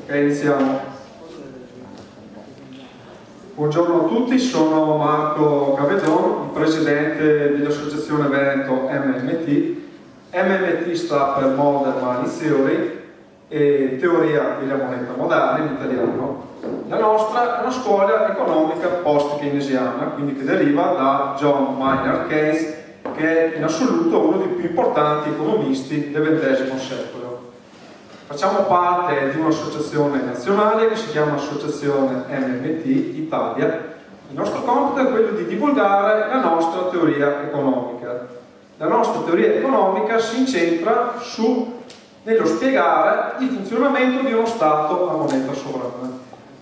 Ok, iniziamo. Buongiorno a tutti, sono Marco Cavedon, il presidente dell'associazione Veneto MMT. MMT sta per Modern Money Theory e teoria della moneta moderna in italiano. La nostra è una scuola economica post-keynesiana, quindi che deriva da John Maynard Keynes, che è in assoluto uno dei più importanti economisti del XX secolo. Facciamo parte di un'associazione nazionale che si chiama Associazione MMT Italia. Il nostro compito è quello di divulgare la nostra teoria economica. La nostra teoria economica si incentra nello spiegare il funzionamento di uno Stato a moneta sovrana.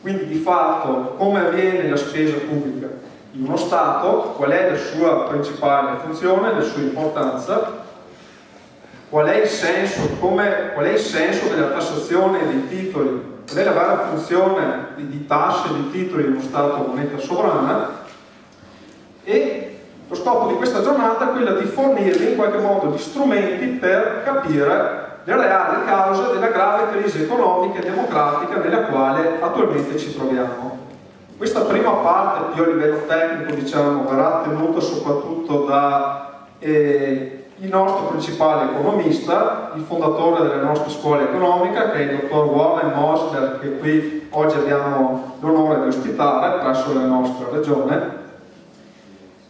Quindi di fatto come avviene la spesa pubblica in uno Stato, qual è la sua principale funzione, la sua importanza, qual è il senso della tassazione dei titoli, qual è la vera funzione di tasse di titoli in uno Stato a moneta sovrana, e lo scopo di questa giornata è quello di fornirvi in qualche modo di strumenti per capire le reali cause della grave crisi economica e democratica nella quale attualmente ci troviamo. Questa prima parte, più a livello tecnico, diciamo, verrà tenuta soprattutto da il nostro principale economista, il fondatore della nostra scuola economica, che è il dottor Warren Mosler, che qui oggi abbiamo l'onore di ospitare presso la nostra regione.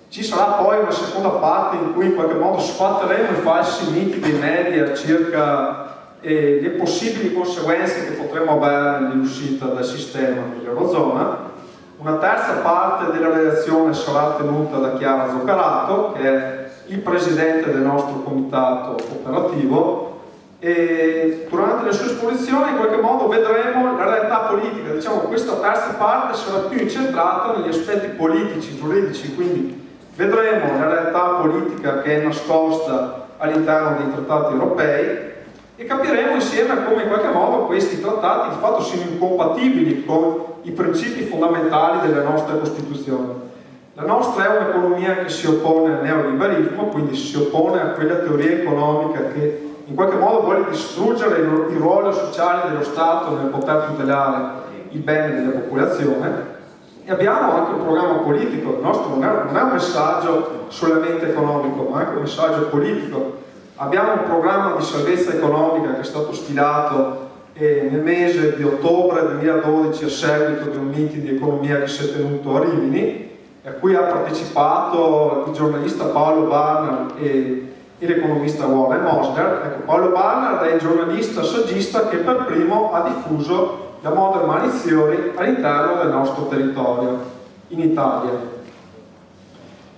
Ci sarà poi una seconda parte in cui in qualche modo sfatteremo i falsi miti dei media circa le possibili conseguenze che potremo avere nell'uscita dal sistema dell'Eurozona. Una terza parte della relazione sarà tenuta da Chiara Zoccarato, che è il presidente del nostro comitato operativo, e durante le sue esposizioni in qualche modo vedremo la realtà politica. Diciamo, questa terza parte sarà più incentrata negli aspetti politici, giuridici, quindi vedremo la realtà politica che è nascosta all'interno dei trattati europei e capiremo insieme come in qualche modo questi trattati di fatto siano incompatibili con i principi fondamentali della nostra Costituzione. La nostra è un'economia che si oppone al neoliberismo, quindi si oppone a quella teoria economica che in qualche modo vuole distruggere il ruolo sociale dello Stato nel poter tutelare il bene della popolazione. E abbiamo anche un programma politico. Il nostro non è un messaggio solamente economico, ma anche un messaggio politico. Abbiamo un programma di salvezza economica che è stato stilato nel mese di ottobre 2012 a seguito di un meeting di economia che si è tenuto a Rimini, a cui ha partecipato il giornalista Paolo Barnard e l'economista Warren Mosler. Ecco, Paolo Barnard è il giornalista saggista che per primo ha diffuso la Modern Money Theory all'interno del nostro territorio, in Italia.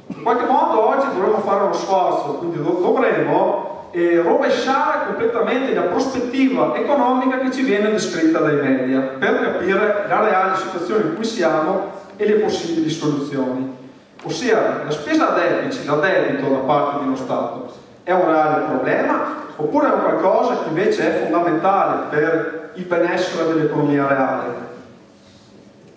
In qualche modo oggi dovremo fare uno sforzo, quindi dovremo rovesciare completamente la prospettiva economica che ci viene descritta dai media per capire la reale situazione in cui siamo e le possibili soluzioni. Ossia, la spesa a deficit, a debito da parte di uno Stato è un reale problema oppure è un qualcosa che invece è fondamentale per il benessere dell'economia reale?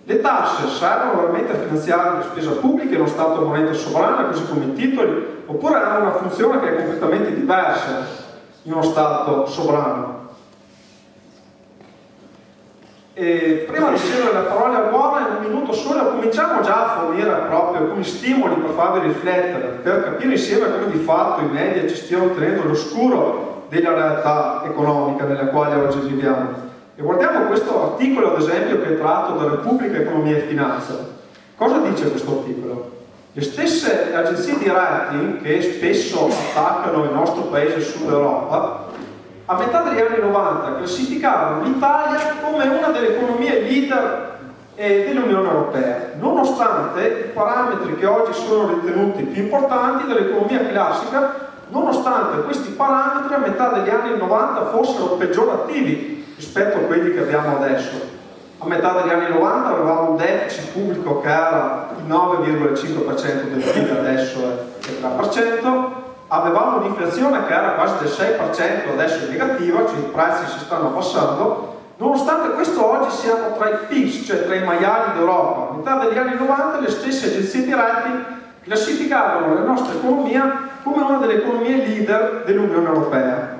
Le tasse servono veramente a finanziare la spesa pubblica in uno Stato a moneta sovrana, così come i titoli, oppure hanno una funzione che è completamente diversa in uno Stato sovrano? E prima di cedere la parola a Warren, in un minuto solo, cominciamo già a fornire proprio alcuni stimoli per farvi riflettere, per capire insieme come di fatto i media ci stiano tenendo all'oscuro della realtà economica nella quale oggi viviamo. E guardiamo questo articolo, ad esempio, che è tratto da Repubblica Economia e Finanza. Cosa dice questo articolo? Le stesse agenzie di rating che spesso attaccano il nostro paese Sud Europa, a metà degli anni 90 classificavano l'Italia come una delle economie leader dell'Unione Europea, nonostante i parametri che oggi sono ritenuti più importanti dell'economia classica, nonostante questi parametri a metà degli anni 90 fossero peggiorativi rispetto a quelli che abbiamo adesso. A metà degli anni 90 avevamo un deficit pubblico che era il 9,5% del PIL, adesso è il 3%, avevamo un'inflazione che era quasi del 6%, adesso è negativa, cioè i prezzi si stanno abbassando. Nonostante questo oggi siamo tra i PIGS, cioè tra i maiali d'Europa. A metà degli anni 90 le stesse agenzie di rating classificavano la nostra economia come una delle economie leader dell'Unione Europea.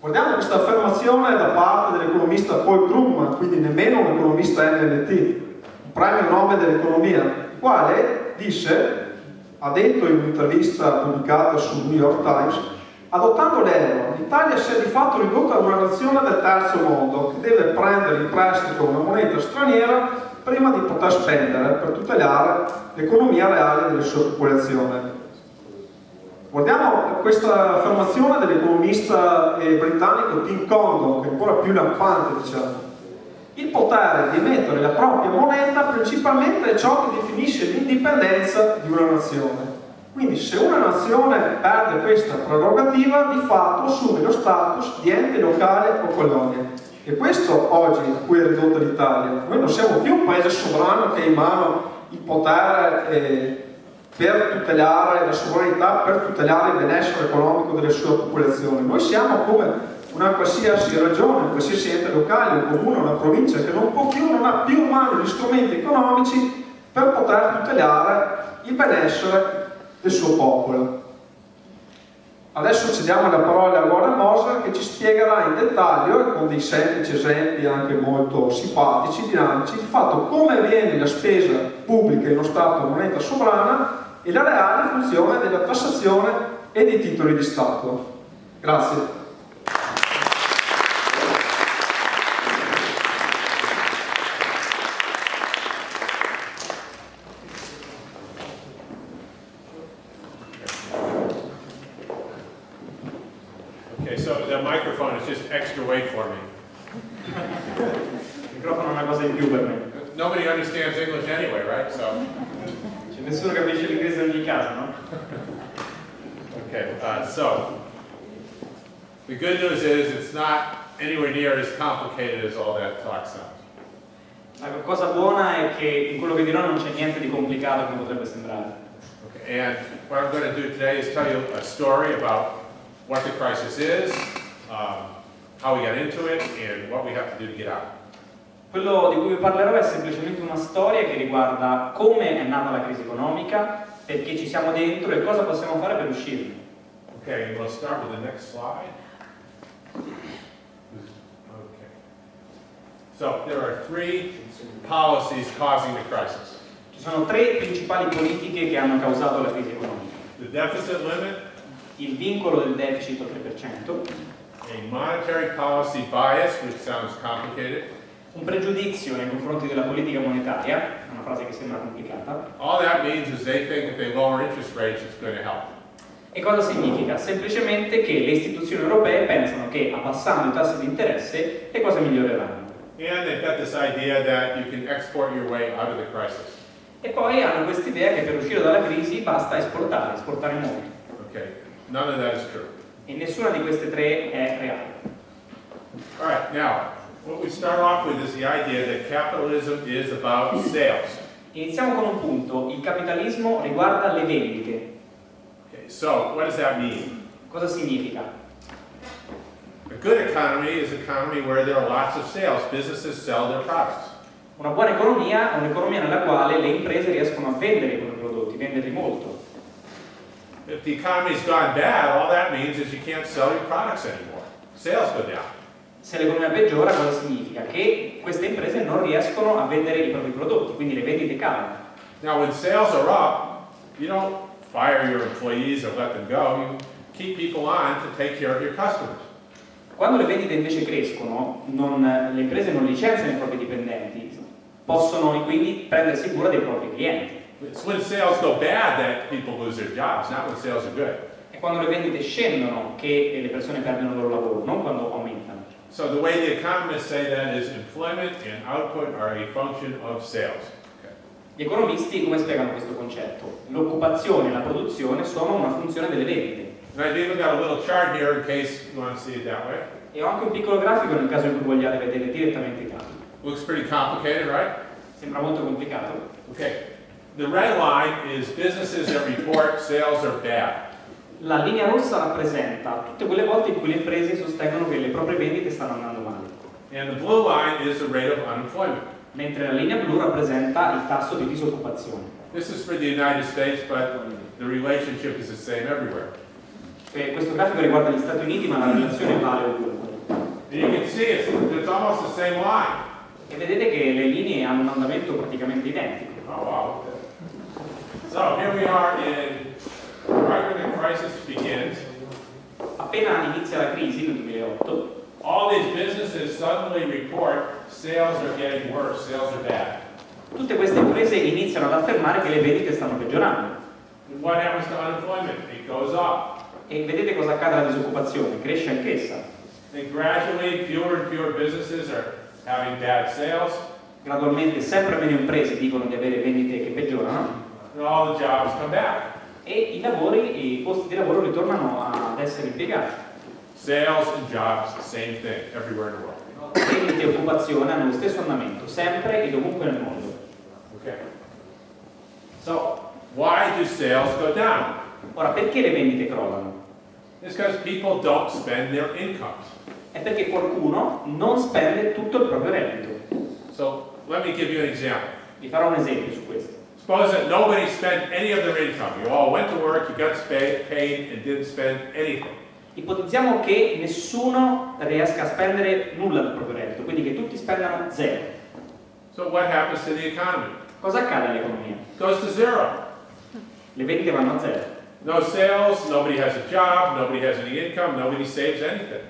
Guardiamo questa affermazione da parte dell'economista Paul Krugman, quindi nemmeno un economista MMT, un premio Nobel dell'economia, il quale ha detto in un'intervista pubblicata sul New York Times: adottando l'euro, l'Italia si è di fatto ridotta a una nazione del terzo mondo che deve prendere in prestito una moneta straniera prima di poter spendere per tutelare l'economia reale delle sue popolazioni. Guardiamo questa affermazione dell'economista britannico Tim Condon, che è ancora più lampante, diciamo. Il potere di emettere la propria moneta principalmente è ciò che definisce l'indipendenza di una nazione. Quindi se una nazione perde questa prerogativa, di fatto assume lo status di ente locale o colonia. E questo oggi a cui è ridotta l'Italia. Noi non siamo più un paese sovrano che ha in mano il potere per tutelare la sovranità, per tutelare il benessere economico delle sue popolazioni. Noi siamo come una qualsiasi regione, un qualsiasi ente locale, un comune, una provincia che non ha più in mano gli strumenti economici per poter tutelare il benessere del suo popolo. Adesso cediamo la parola a Warren Moser, che ci spiegherà in dettaglio e con dei semplici esempi anche molto simpatici, dinamici, il fatto come avviene la spesa pubblica in uno Stato moneta sovrana e la reale funzione della tassazione e dei titoli di Stato. Grazie. Extra weight for me. Il microfono è una cosa in più per me. Nobody understands English anyway, right? So. C'è nessuno che capisce l'inglese in ogni caso, no? Okay, so the good news is it's not anywhere near as complicated as all that talk sounds. La cosa buona è che in quello che dirò non c'è niente di complicato come potrebbe sembrare. Okay, and what I'm going to do today is tell you a story about what the crisis is, how we got into it, and what we have to do to get out. Quello di cui vi parlerò è semplicemente una storia che riguarda come è nata la crisi economica, perché ci siamo dentro e cosa possiamo fare per uscirne. Okay, we'll start with the next slide. Okay. So there are three policies causing the crisis. Ci sono tre principali politiche che hanno causato la crisi economica. The deficit limit, il vincolo del deficit al 3%, a monetary policy bias, which sounds complicated, un pregiudizio nei confronti della politica monetaria, una frase che sembra complicata. All that means is they think if they lower interest rates it's going to help. E cosa significa? Semplicemente che le istituzioni europee pensano che abbassando i tassi di interesse le cose miglioreranno. And they've got this idea that you can export your way out of the crisis. E poi hanno questa idea che per uscire dalla crisi basta esportare molto. Okay, none of that is true. E nessuna di queste tre è reale. All right, now what we start off with is the idea that capitalism is about sales. Iniziamo con un punto: il capitalismo riguarda le vendite. Okay, so what does that mean? Cosa significa? A good economy is an economy where there are lots of sales. Businesses sell their products. Una buona economia è un'economia nella quale le imprese riescono a vendere i propri prodotti, venderli molto. If the economy's gone bad, all that means is you can't sell your products anymore. Sales go down. Se l'economia peggiora, cosa significa? Che queste imprese non riescono a vendere i propri prodotti, quindi le vendite calano. Now when sales are up, you don't fire your employees or let them go. You keep people on to take care of your customers. Quando le vendite invece crescono, le imprese non licenziano i propri dipendenti, possono quindi prendersi cura dei propri clienti. It's when sales go bad that people lose their jobs, not when sales are good. È quando le vendite scendono che le persone perdono il loro lavoro, non quando aumentano. So the way the economists say that is employment and output are a function of sales. Okay. Gli economisti come spiegano questo concetto? L'occupazione e la produzione sono una funzione delle vendite. And I've even got a little chart here in case you want to see it that way. E ho anche un piccolo grafico nel caso in cui vogliate vedere direttamente i dati. Looks pretty complicated, right? Sembra molto complicato. Okay. The red line is businesses that report sales are bad. La linea rossa rappresenta tutte quelle volte in cui le imprese sostengono che le proprie vendite stanno andando male. And the blue line is the rate of unemployment. Mentre la linea blu rappresenta il tasso di disoccupazione. This is for the United States, but the relationship is the same everywhere. Questo grafico riguarda gli Stati Uniti, ma la relazione vale ovunque. And you can see it's almost the same line. E vedete che le linee hanno un andamento praticamente identico. Oh, wow. So here we are right when the crisis begins. Appena inizia la crisi nel 2008, All these businesses suddenly report sales are getting worse, sales are bad. tutte queste imprese iniziano ad affermare che le vendite stanno peggiorando. And what happens to unemployment? It goes up. E vedete cosa accade alla disoccupazione? Cresce anch'essa. And gradually, fewer and fewer businesses are having bad sales, Gradualmente sempre meno imprese dicono di avere vendite che peggiorano and all the jobs come back. e i posti di lavoro ritornano ad essere impiegati. Sales and jobs, same thing, everywhere in the world. Vendite e occupazione hanno lo stesso andamento, sempre e dovunque nel mondo. Okay. So, why do sales go down? Ora, perché le vendite crollano? It's because people don't spend their incomes. È perché qualcuno non spende tutto il proprio reddito. So, let me give you an example. Vi farò un esempio su questo. Suppose that nobody spent any of their income. You all went to work, you got paid, and didn't spend anything. Ipotizziamo che nessuno riesca a spendere nulla del proprio reddito, quindi che tutti spendano zero. So what happens to the economy? Cosa accade all'economia? It goes to zero. Le vendite vanno a zero. No sales, nobody has a job, nobody has any income, nobody saves anything.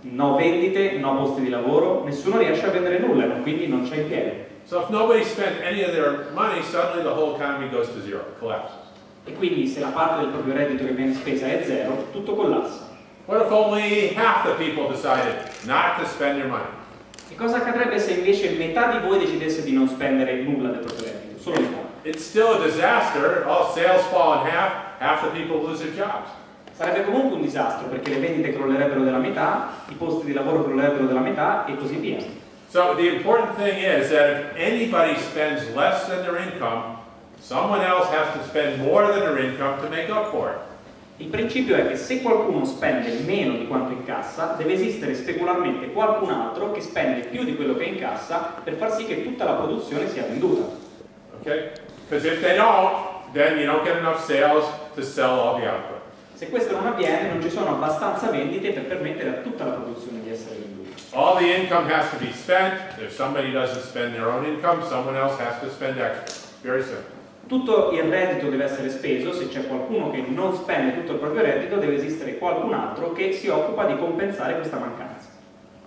No vendite, no posti di lavoro, nessuno riesce a vendere nulla, quindi non c'è impiego. So if nobody spent any of their money, suddenly the whole economy goes to zero, collapses. E quindi se la parte del proprio reddito che viene spesa è zero, tutto collassa. What if only half the people decided not to spend their money? E cosa accadrebbe se invece metà di voi decidesse di non spendere nulla del proprio reddito? Solo metà. It's still a disaster. All sales fall in half the people lose their jobs. Sarebbe comunque un disastro perché le vendite crollerebbero della metà, i posti di lavoro crollerebbero della metà e così via. So the important thing is that if anybody spends less than their income, someone else has to spend more than their income to make up for it. Il principio è che se qualcuno spende meno di quanto incassa, deve esistere specularmente qualcun altro che spende più di quello che incassa per far sì che tutta la produzione sia venduta. Okay? Because if they don't, then you don't get enough sales to sell all the output. Se questo non avviene, non ci sono abbastanza vendite per permettere a tutta la produzione di essere venduta. All the income has to be spent. If somebody doesn't spend their own income, someone else has to spend extra. Very simple. Tutto il reddito deve essere speso, se c'è qualcuno che non spende tutto il proprio reddito, deve esistere qualcun altro che si occupa di compensare questa mancanza.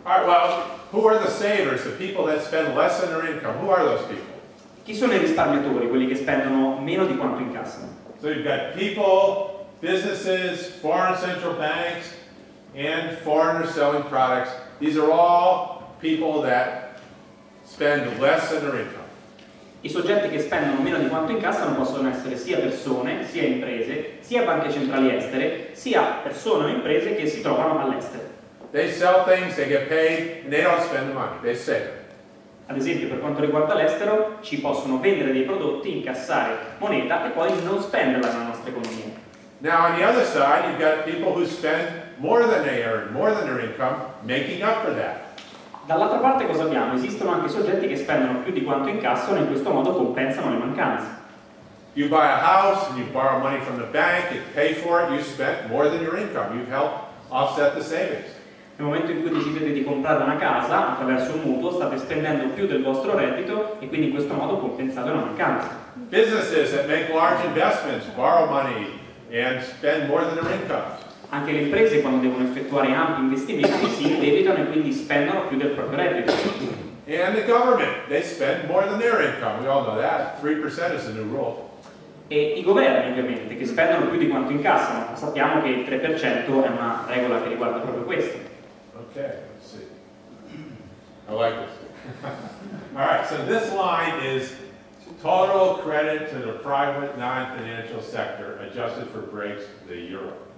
All right, well, who are the savers, the people that spend less than their income? Who are those people? Chi sono i risparmiatori, quelli che spendono meno di quanto incassano? So you've got people, businesses, foreign central banks, and foreigners selling products. These are all people that spend less than their income. I soggetti che spendono meno di quanto incassano possono essere sia persone, sia imprese, sia banche centrali estere, sia persone o imprese che si trovano all'estero. They sell things, they get paid, and they don't spend the money, they save it. Ad esempio, per quanto riguarda l'estero, ci possono vendere dei prodotti, incassare moneta e poi non spenderla nella nostra economia. Now on the other side, you've got people who spend more than they earn, more than their income, making up for that. Dall'altra parte cosa abbiamo? Esistono anche soggetti che spendono più di quanto incassano e in questo modo compensano le mancanze. You buy a house and you borrow money from the bank, you pay for it, you spent more than your income. You've helped offset the savings. Nel momento in cui decidete di comprare una casa attraverso un mutuo, state spendendo più del vostro reddito e quindi in questo modo compensate una mancanza. Businesses that make large investments borrow money and spend more than their income. Anche le imprese, quando devono effettuare ampi investimenti, si indebitano e quindi spendono più del proprio reddito. And the government, they spend more than their income. We all know that. 3% is the new rule. E i governi, ovviamente, che spendono più di quanto incassano. Sappiamo che il 3% è una regola che riguarda proprio questo. Okay, let's see. I like this. All right, so this line is total credit to the private non-financial sector adjusted for breaks the euro.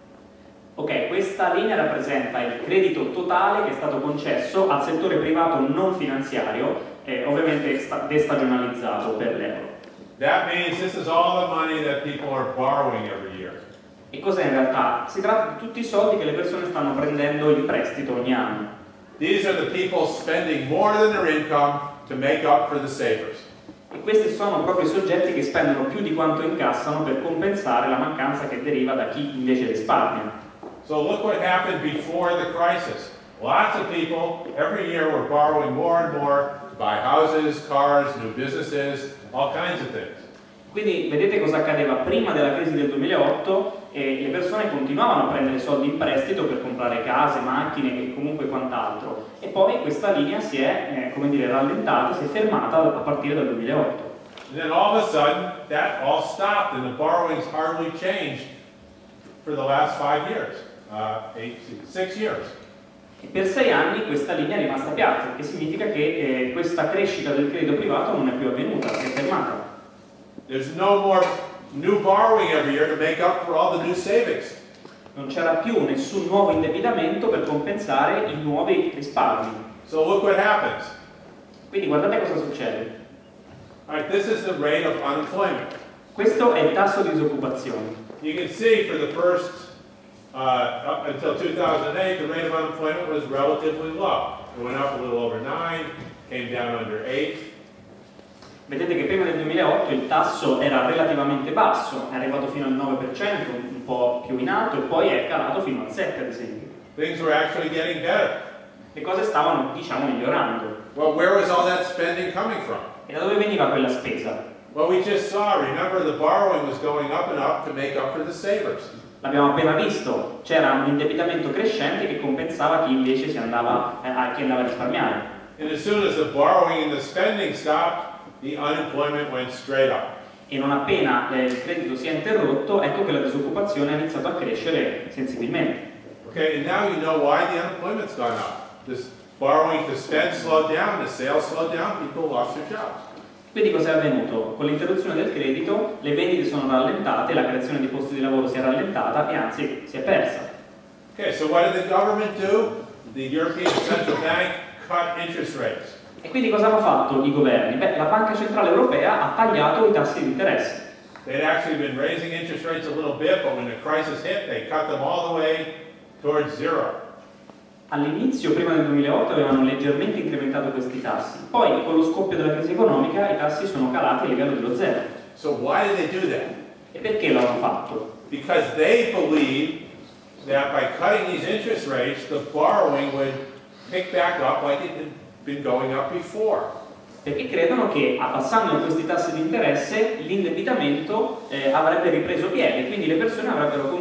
Ok, questa linea rappresenta il credito totale che è stato concesso al settore privato non finanziario, ovviamente destagionalizzato per l'euro. That means this is all the money that people are borrowing every year. E cos'è in realtà? Si tratta di tutti i soldi che le persone stanno prendendo in prestito ogni anno. These are the people spending more than their income to make up for the savers. E questi sono proprio i soggetti che spendono più di quanto incassano per compensare la mancanza che deriva da chi invece risparmia. So look what happened before the crisis. Lots of people every year were borrowing more and more to buy houses, cars, new businesses, all kinds of things. Quindi vedete cosa accadeva prima della crisi del 2008 e le persone continuavano a prendere soldi in prestito per comprare case, macchine e comunque quant'altro. E poi questa linea si è, come dire, rallentata, si è fermata a partire dal 2008. And then all of a sudden, that all stopped and the borrowings hardly changed for the last 5 years, 6 years. E per 6 anni questa linea è rimasta piatta, che significa che questa crescita del credito privato non è più avvenuta, si è fermata. There's no more new borrowing every year to make up for all the new savings. Non c'era più nessun nuovo indebitamento per compensare i nuovi risparmi. So look what happens. Quindi guardate cosa succede. All right, this is the rate of unemployment. Questo è il tasso di disoccupazione. You can see for the first, up until 2008, the rate of unemployment was relatively low. It went up a little over 9, came down under 8. Vedete che prima del 2008 il tasso era relativamente basso, è arrivato fino al 9%, un po' più in alto, e poi è calato fino al 7%, ad esempio. Things were actually getting better. Le cose stavano, diciamo, migliorando. Well, where was all that spending coming from? E da dove veniva quella spesa? Well, we just saw, remember, the borrowing was going up and up to make up for the savers. L'abbiamo appena visto, c'era un indebitamento crescente che compensava chi invece chi andava a risparmiare. And as soon as the borrowing and the spending stopped, the unemployment went straight up. E non appena il credito si è interrotto, ecco che la disoccupazione ha iniziato a crescere sensibilmente. Okay, and now you know why the unemployment's gone up. This borrowing to spend slowed down, the sales slowed down, people lost their jobs. Quindi cosa è avvenuto? Con l'interruzione del credito le vendite sono rallentate, la creazione di posti di lavoro si è rallentata e anzi si è persa. Okay, so what did the government do? The European Central Bank cut interest rates. E quindi cosa hanno fatto i governi? Beh, la Banca Centrale Europea ha tagliato i tassi di interesse. They'd actually been raising interest rates a little bit, but when the crisis hit, they cut them all the way towards zero. All'inizio, prima del 2008, avevano leggermente incrementato questi tassi. Poi, con lo scoppio della crisi economica, i tassi sono calati a livello dello zero. So why did they do that? E perché lo hanno fatto? Because they believed that by cutting these interest rates, the borrowing would pick back up like it had been going up before. Perché credono che abbassando questi tassi di interesse l'indebitamento avrebbe ripreso piede, quindi le persone avrebbero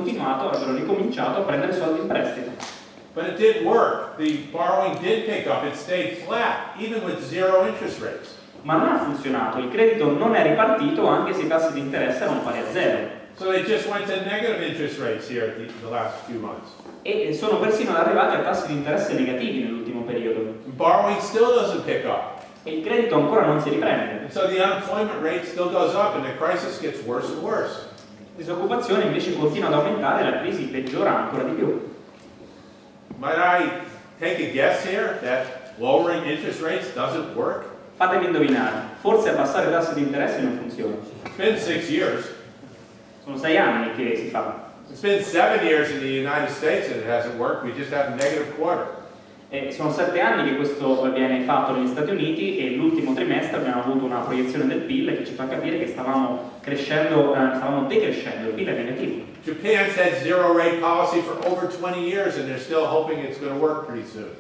ricominciato a prendere soldi in prestito. But it didn't work. The borrowing did pick up. It stayed flat, even with zero interest rates. Ma non ha funzionato, il credito non è ripartito anche se i tassi di interesse erano pari a zero. So they just went to negative interest rates here the last few months. E sono persino arrivati a tassi di interesse negativi nell'ultimo periodo. Borrowing still doesn't pick up. E il credito ancora non si riprende. And so the unemployment rate still goes up and the crisis gets worse and worse. La disoccupazione invece continua ad aumentare e la crisi peggiora ancora di più. Might I take a guess here that lowering interest rates doesn't work? Fatemi indovinare, forse abbassare i tassi di interesse non funziona. It's been 6 years. Sono 6 anni che si fa. It's been 7 years in the United States and it hasn't worked. We just have a negative quarter. E sono 7 anni che questo viene fatto negli Stati Uniti e l'ultimo trimestre abbiamo avuto una proiezione del PIL che ci fa capire che stavamo decrescendo, il PIL è negativo. Japan's had zero rate policy for over 20 years and they're still hoping it's going to work pretty soon.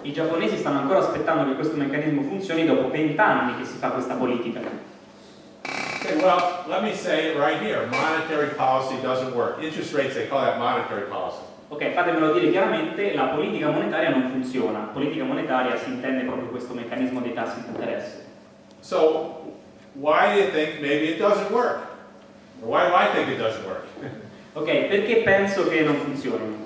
I giapponesi stanno ancora aspettando che questo meccanismo funzioni dopo 20 anni che si fa questa politica. Okay, well, let me say it right here. Monetary policy doesn't work. Interest rates, they call that monetary policy. Ok, fatemelo dire chiaramente, la politica monetaria non funziona. Politica monetaria si intende proprio questo meccanismo dei tassi di interesse. So, why do you think maybe it doesn't work? Or why do I think it doesn't work? Ok, perché penso che non funzioni?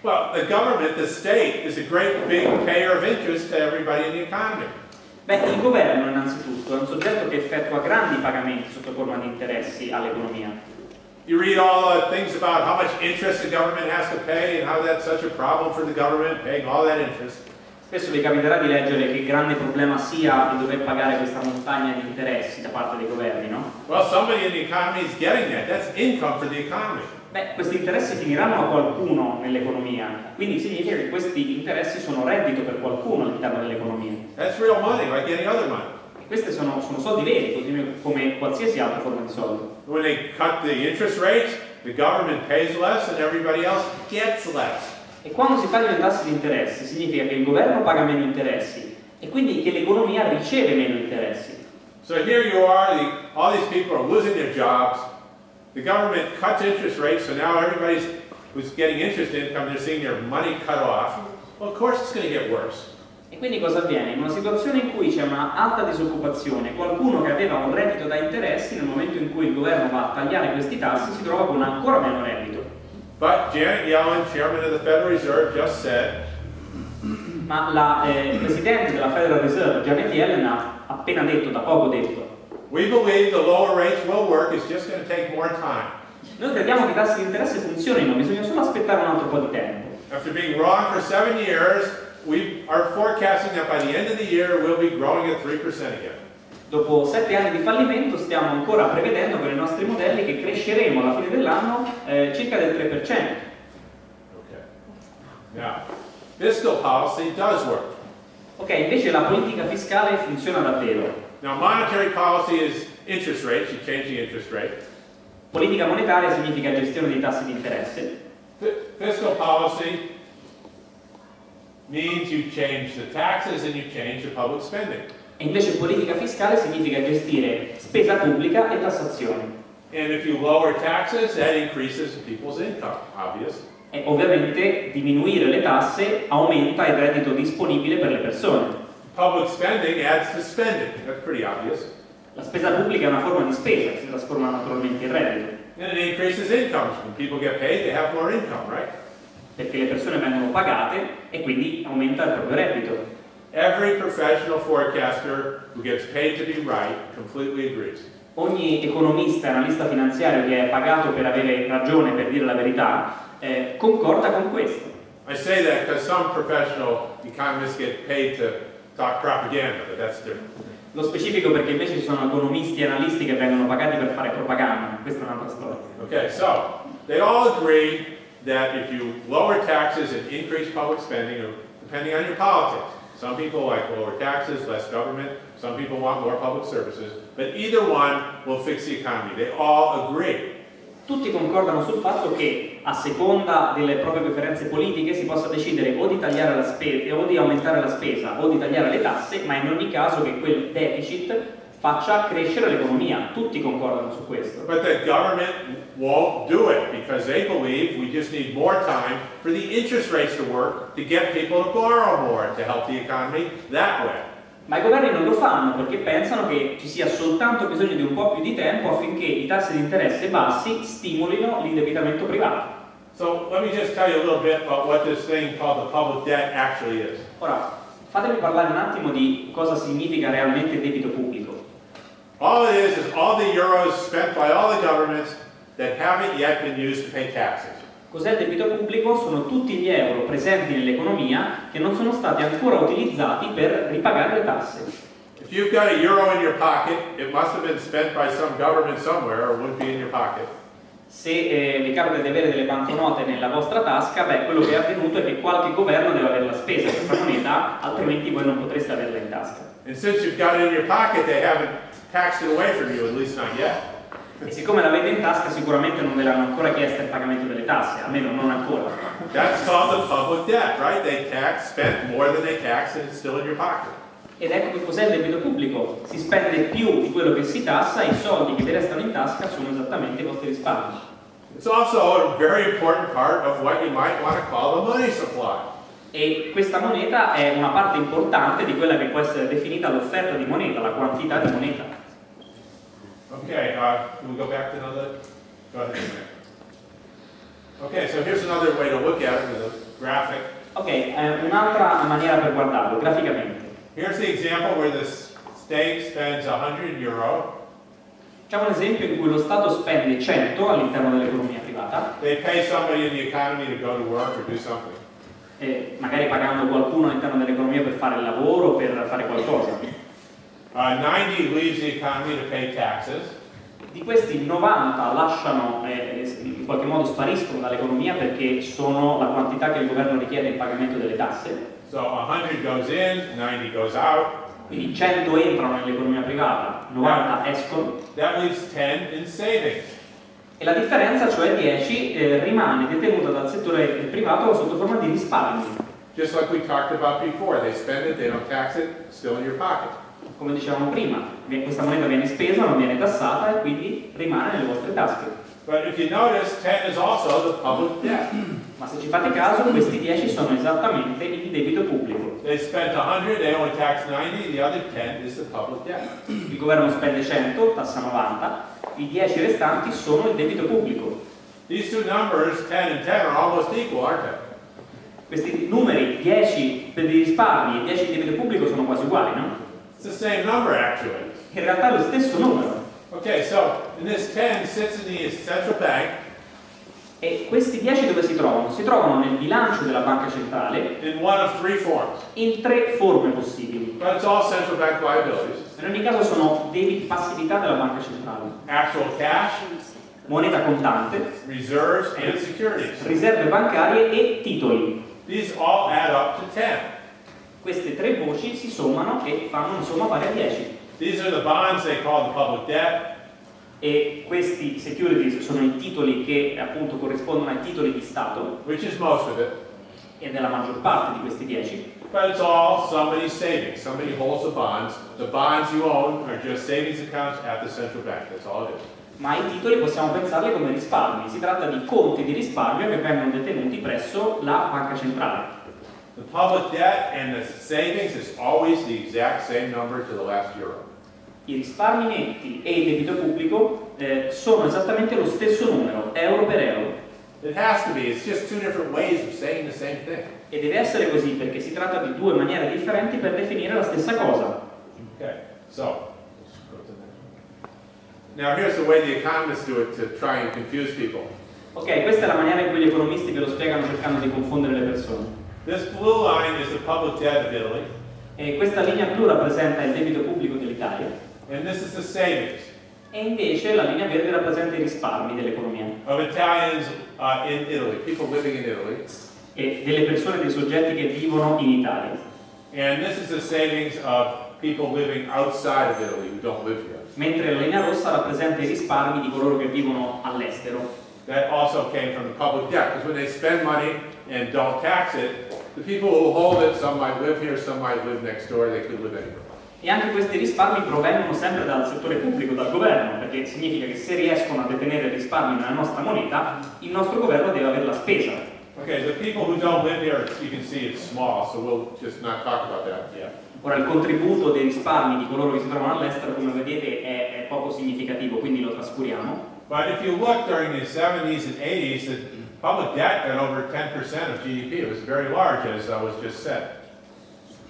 Well, the government, the state, is a great big payer of interest to everybody in the economy. Beh, il governo innanzitutto è un soggetto che effettua grandi pagamenti sotto forma di interessi all'economia. You read all the things about how much interest the government has to pay and how that's such a problem for the government, paying all that interest. Spesso vi capiterà di leggere che grande problema sia di dover pagare questa montagna di interessi da parte dei governi, no? Well, somebody in the economy is getting that. That's income for the economy. Beh, questi interessi finiranno a qualcuno nell'economia, quindi significa che questi interessi sono reddito per qualcuno all'interno dell'economia. That's real money, like any other money. Questi sono soldi veri, così come qualsiasi altra forma di soldo. When they cut the interest rates, the government pays less and everybody else gets less. E quando si tagliano i tassi di interesse significa che il governo paga meno interessi e quindi che l'economia riceve meno interessi. So here you are, all these people are losing their jobs. The government cuts interest rates, so now everybody's who's getting interest income, they're seeing their money cut off. Well, of course it's going to get worse. E quindi cosa avviene? In una situazione in cui c'è una alta disoccupazione, qualcuno che aveva un reddito da interessi, nel momento in cui il governo va a tagliare questi tassi, si trova con ancora meno reddito. But Janet Yellen, chairman of the Federal Reserve, just said, Ma la presidente della Federal Reserve, Janet Yellen, ha appena detto, da poco detto, we believe the lower rates will work, it's just going to take more time. noi crediamo che i tassi di interesse funzionino, bisogna solo aspettare un altro po' di tempo. After being wrong for 7 years, we are forecasting that by the end of the year we'll be growing at 3% again. Dopo 7 anni di fallimento stiamo ancora prevedendo con i nostri modelli che cresceremo alla fine dell'anno circa del 3%. Okay. Now, fiscal policy does work. Ok, invece la politica fiscale funziona davvero. Now, monetary policy is interest rates, you change the interest rate. Politica monetaria significa gestione dei tassi di interesse. Fiscal policy means you change the taxes and you change the public spending. E invece politica fiscale significa gestire spesa pubblica e tassazione. And if you lower taxes, that increases people's income, obvious. E ovviamente diminuire le tasse aumenta il reddito disponibile per le persone. Public spending adds to spending, that's pretty obvious. La spesa pubblica è una forma di spesa, che si trasforma naturalmente in reddito. And it increases incomes. When people get paid, they have more income, right? Perché le persone vengono pagate e quindi aumenta il proprio reddito. Every professional forecaster who gets paid to be right completely agrees. Ogni economista e analista finanziario che è pagato per avere ragione, per dire la verità, concorda con questo. I say that because some professional economists get paid to talk propaganda, but that's different. Lo specifico perché invece ci sono economisti e analisti che vengono pagati per fare propaganda, questa è un'altra storia. Okay, so they all agree that if you lower taxes and increase public spending, depending on your politics, some people like lower taxes, less government, some people want more public services, but either one will fix the economy. They all agree. Tutti concordano sul fatto che a seconda delle proprie preferenze politiche si possa decidere o di tagliare la spesa, o di aumentare la spesa, o di tagliare le tasse, ma in ogni caso che quel deficit faccia crescere l'economia. Tutti concordano su questo. But the government won't do it because they believe we just need more time for the interest rates to work to get people to borrow more to help the economy that way. Ma i governi non lo fanno perché pensano che ci sia soltanto bisogno di un po' più di tempo affinché i tassi di interesse bassi stimolino l'indebitamento privato. So let me just tell you a little bit about what this thing called the public debt actually is. Ora, fatemi parlare un attimo di cosa significa realmente il debito pubblico. All it is all the euros spent by all the governments that haven't yet been used to pay taxes. Cos'è il debito pubblico? Sono tutti gli euro presenti nell'economia che non sono stati ancora utilizzati per ripagare le tasse. If you've got a euro in your pocket, it must have been spent by some government somewhere or it wouldn't be in your pocket. Se vi capita di avere delle banconote nella vostra tasca, beh, quello che è avvenuto è che qualche governo deve averla spesa questa moneta, altrimenti voi non potreste averla in tasca. And since you've got it in your pocket, they haven't taxed it away from you, at least not yet. E siccome l'avete in tasca sicuramente non ve l'hanno ancora chiesto il pagamento delle tasse, almeno non ancora. That's called the public debt, right? They spent more than they taxed and it's still in your pocket. Ed ecco che cos'è il debito pubblico. Si spende più di quello che si tassa e i soldi che vi restano in tasca sono esattamente i vostri risparmi. It's also a very important part of what you might want to call the money supply. E questa moneta è una parte importante di quella che può essere definita l'offerta di moneta, la quantità di moneta. Okay, can we go back to another? Go ahead. Okay, so here's another way to look at it with a graphic. Ok, un'altra maniera per guardarlo, graficamente. Here's the example where the state spends 100 euro. Facciamo un esempio in cui lo Stato spende 100 all'interno dell'economia privata. They pay somebody in the economy to go to work or do something. Magari pagando qualcuno all'interno dell'economia per fare il lavoro, per fare qualcosa. 90 leaves the economy to pay taxes. Di questi 90 lasciano, in qualche modo spariscono dall'economia perché sono la quantità che il governo richiede in pagamento delle tasse. So 100 goes in, 90 goes out. Quindi 100 entrano nell'economia privata, 90 escono. That leaves 10 in savings. E la differenza, cioè 10, rimane detenuta dal settore privato sotto forma di risparmi. Just like we talked about before, they spend it, they don't tax it, still in your pocket. Come dicevamo prima, questa moneta viene spesa, non viene tassata e quindi rimane nelle vostre tasche. But if you notice, 10 is also the public debt. Ma se ci fate caso, questi 10 sono esattamente il debito pubblico. They spent 100, they only tax 90, the other 10 is the public debt. Il governo spende 100, tassa 90, i 10 restanti sono il debito pubblico. These two numbers, 10 and 10, are almost equal, aren't they? Questi numeri, 10 per i risparmi e 10 di debito pubblico, sono quasi uguali, no? It's the same number, actually. In realtà è lo stesso numero. Okay, so in this 10 sits in the central bank. E questi 10 dove si trovano? Si trovano nel bilancio della banca centrale In one of three forms. in 3 forme possibili. But it's all central bank liabilities. In ogni caso sono debiti, passività della banca centrale. Actual cash, Moneta contante, reserves, and securities. riserve bancarie e titoli. These all add up to 10. Queste 3 voci si sommano e fanno una somma pari a 10. These are the bonds they call the public debt. E questi securities sono i titoli che appunto corrispondono ai titoli di Stato, Which is most of it. ed è la maggior parte di questi 10. But it's all somebody's savings. Somebody holds the bonds. The bonds you own are just savings accounts at the central bank. That's all it is. Ma i titoli possiamo pensarli come risparmi. Si tratta di conti di risparmio che vengono detenuti presso la banca centrale. The public debt and the savings is always the exact same number to the last euro. I risparmi netti e il debito pubblico sono esattamente lo stesso numero, euro per euro. It has to be. It's just two different ways of saying the same thing. E deve essere così perché si tratta di 2 maniere differenti per definire la stessa cosa. Okay, so let's go to the next one. Now here's the way the economists do it to try and confuse people. Ok, questa è la maniera in cui gli economisti ve lo spiegano cercando di confondere le persone. This blue line is the public debt of Italy, E questa linea blu rappresenta il debito pubblico dell'Italia and this is the savings e invece la linea verde rappresenta i risparmi dell'economia of Italians in Italy, people living in Italy, e delle persone, dei soggetti che vivono in Italia. and this is the savings of people living outside of Italy who don't live here. Mentre la linea rossa rappresenta i risparmi di coloro che vivono all'estero. That also came from the public debt, because when they spend money and don't tax it, the people who hold it, some might live here, some might live next door, they could live anywhere. E anche questi risparmi provengono sempre dal settore pubblico, dal governo, perché significa che se riescono a detenere risparmi nella nostra moneta, il nostro governo deve avere la spesa. Okay, the people who don't live here, you can see it's small, so we'll just not talk about that yet. Ora il contributo dei risparmi di coloro che si trovano all'estero, come vedete, è poco significativo, quindi lo trascuriamo. But if you look during the 70s and 80s, the public debt got over 10% of GDP. It was very large, as was just said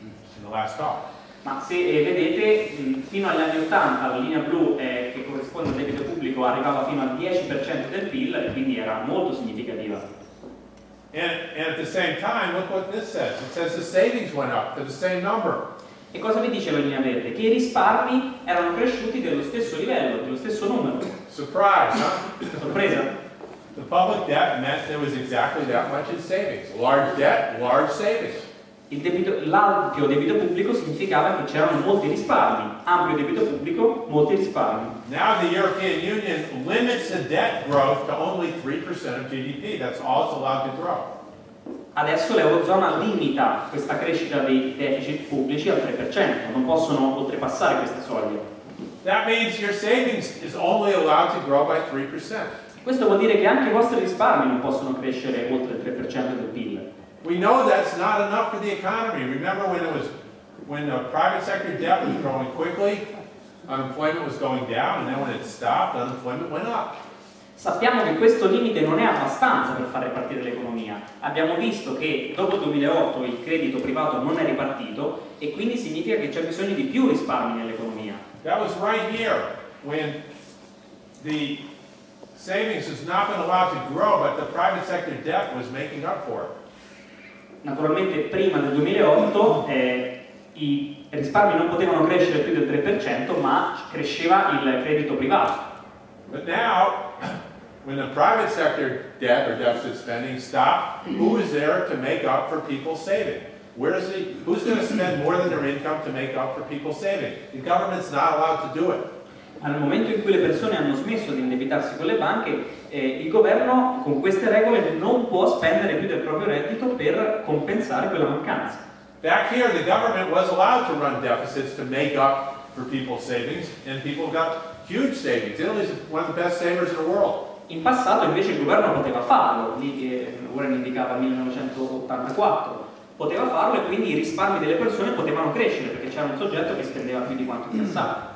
in the last talk. Ma se vedete, fino agli anni 80 la linea blu che corrisponde al debito pubblico arrivava fino al 10% del PIL e quindi era molto significativa. And at the same time, look what this says. It says the savings went up to the same number. E cosa vi dice la linea verde? Che i risparmi erano cresciuti dello stesso livello, dello stesso numero. Surprise, huh? Sorpresa? The public debt meant there was exactly that much in savings. Large debt, large savings. L'ampio debito pubblico significava che c'erano molti risparmi, ampio debito pubblico, molti risparmi. Now the European Union limits the debt growth to only 3% of GDP. That's all it's allowed to grow. Adesso l'Eurozona limita questa crescita dei deficit pubblici al 3%, non possono oltrepassare questa soglia. That means your savings is only allowed to grow by 3%. Questo vuol dire che anche i vostri risparmi non possono crescere oltre il 3% del PIL. We know that's not enough for the economy. Remember when the private sector debt was growing quickly, unemployment was going down, and then when it stopped, unemployment went up. Sappiamo che questo limite non è abbastanza per far ripartire l'economia. Abbiamo visto che dopo il 2008 il credito privato non è ripartito e quindi significa che c'è bisogno di più risparmi nell'economia. That was right here when the savings has not been allowed to grow, but the private sector debt was making up for it. Naturalmente prima del 2008 i risparmi non potevano crescere più del 3%, ma cresceva il credito privato. But now, when the private sector debt or deficit spending stopped, who is there to make up for people saving? who's going to spend more than their income to make up for people's savings? The government's not allowed to do it. Nel momento in cui le persone hanno smesso di indebitarsi con le banche, il governo con queste regole non può spendere più del proprio reddito per compensare quella mancanza. Back here, the government was allowed to run deficits to make up for people's savings, and people got huge savings. Italy's one of the best savers in the world. In passato invece il governo poteva farlo, lì Warren indicava 1984, poteva farlo e quindi i risparmi delle persone potevano crescere perché c'era un soggetto che spendeva più di quanto incassava.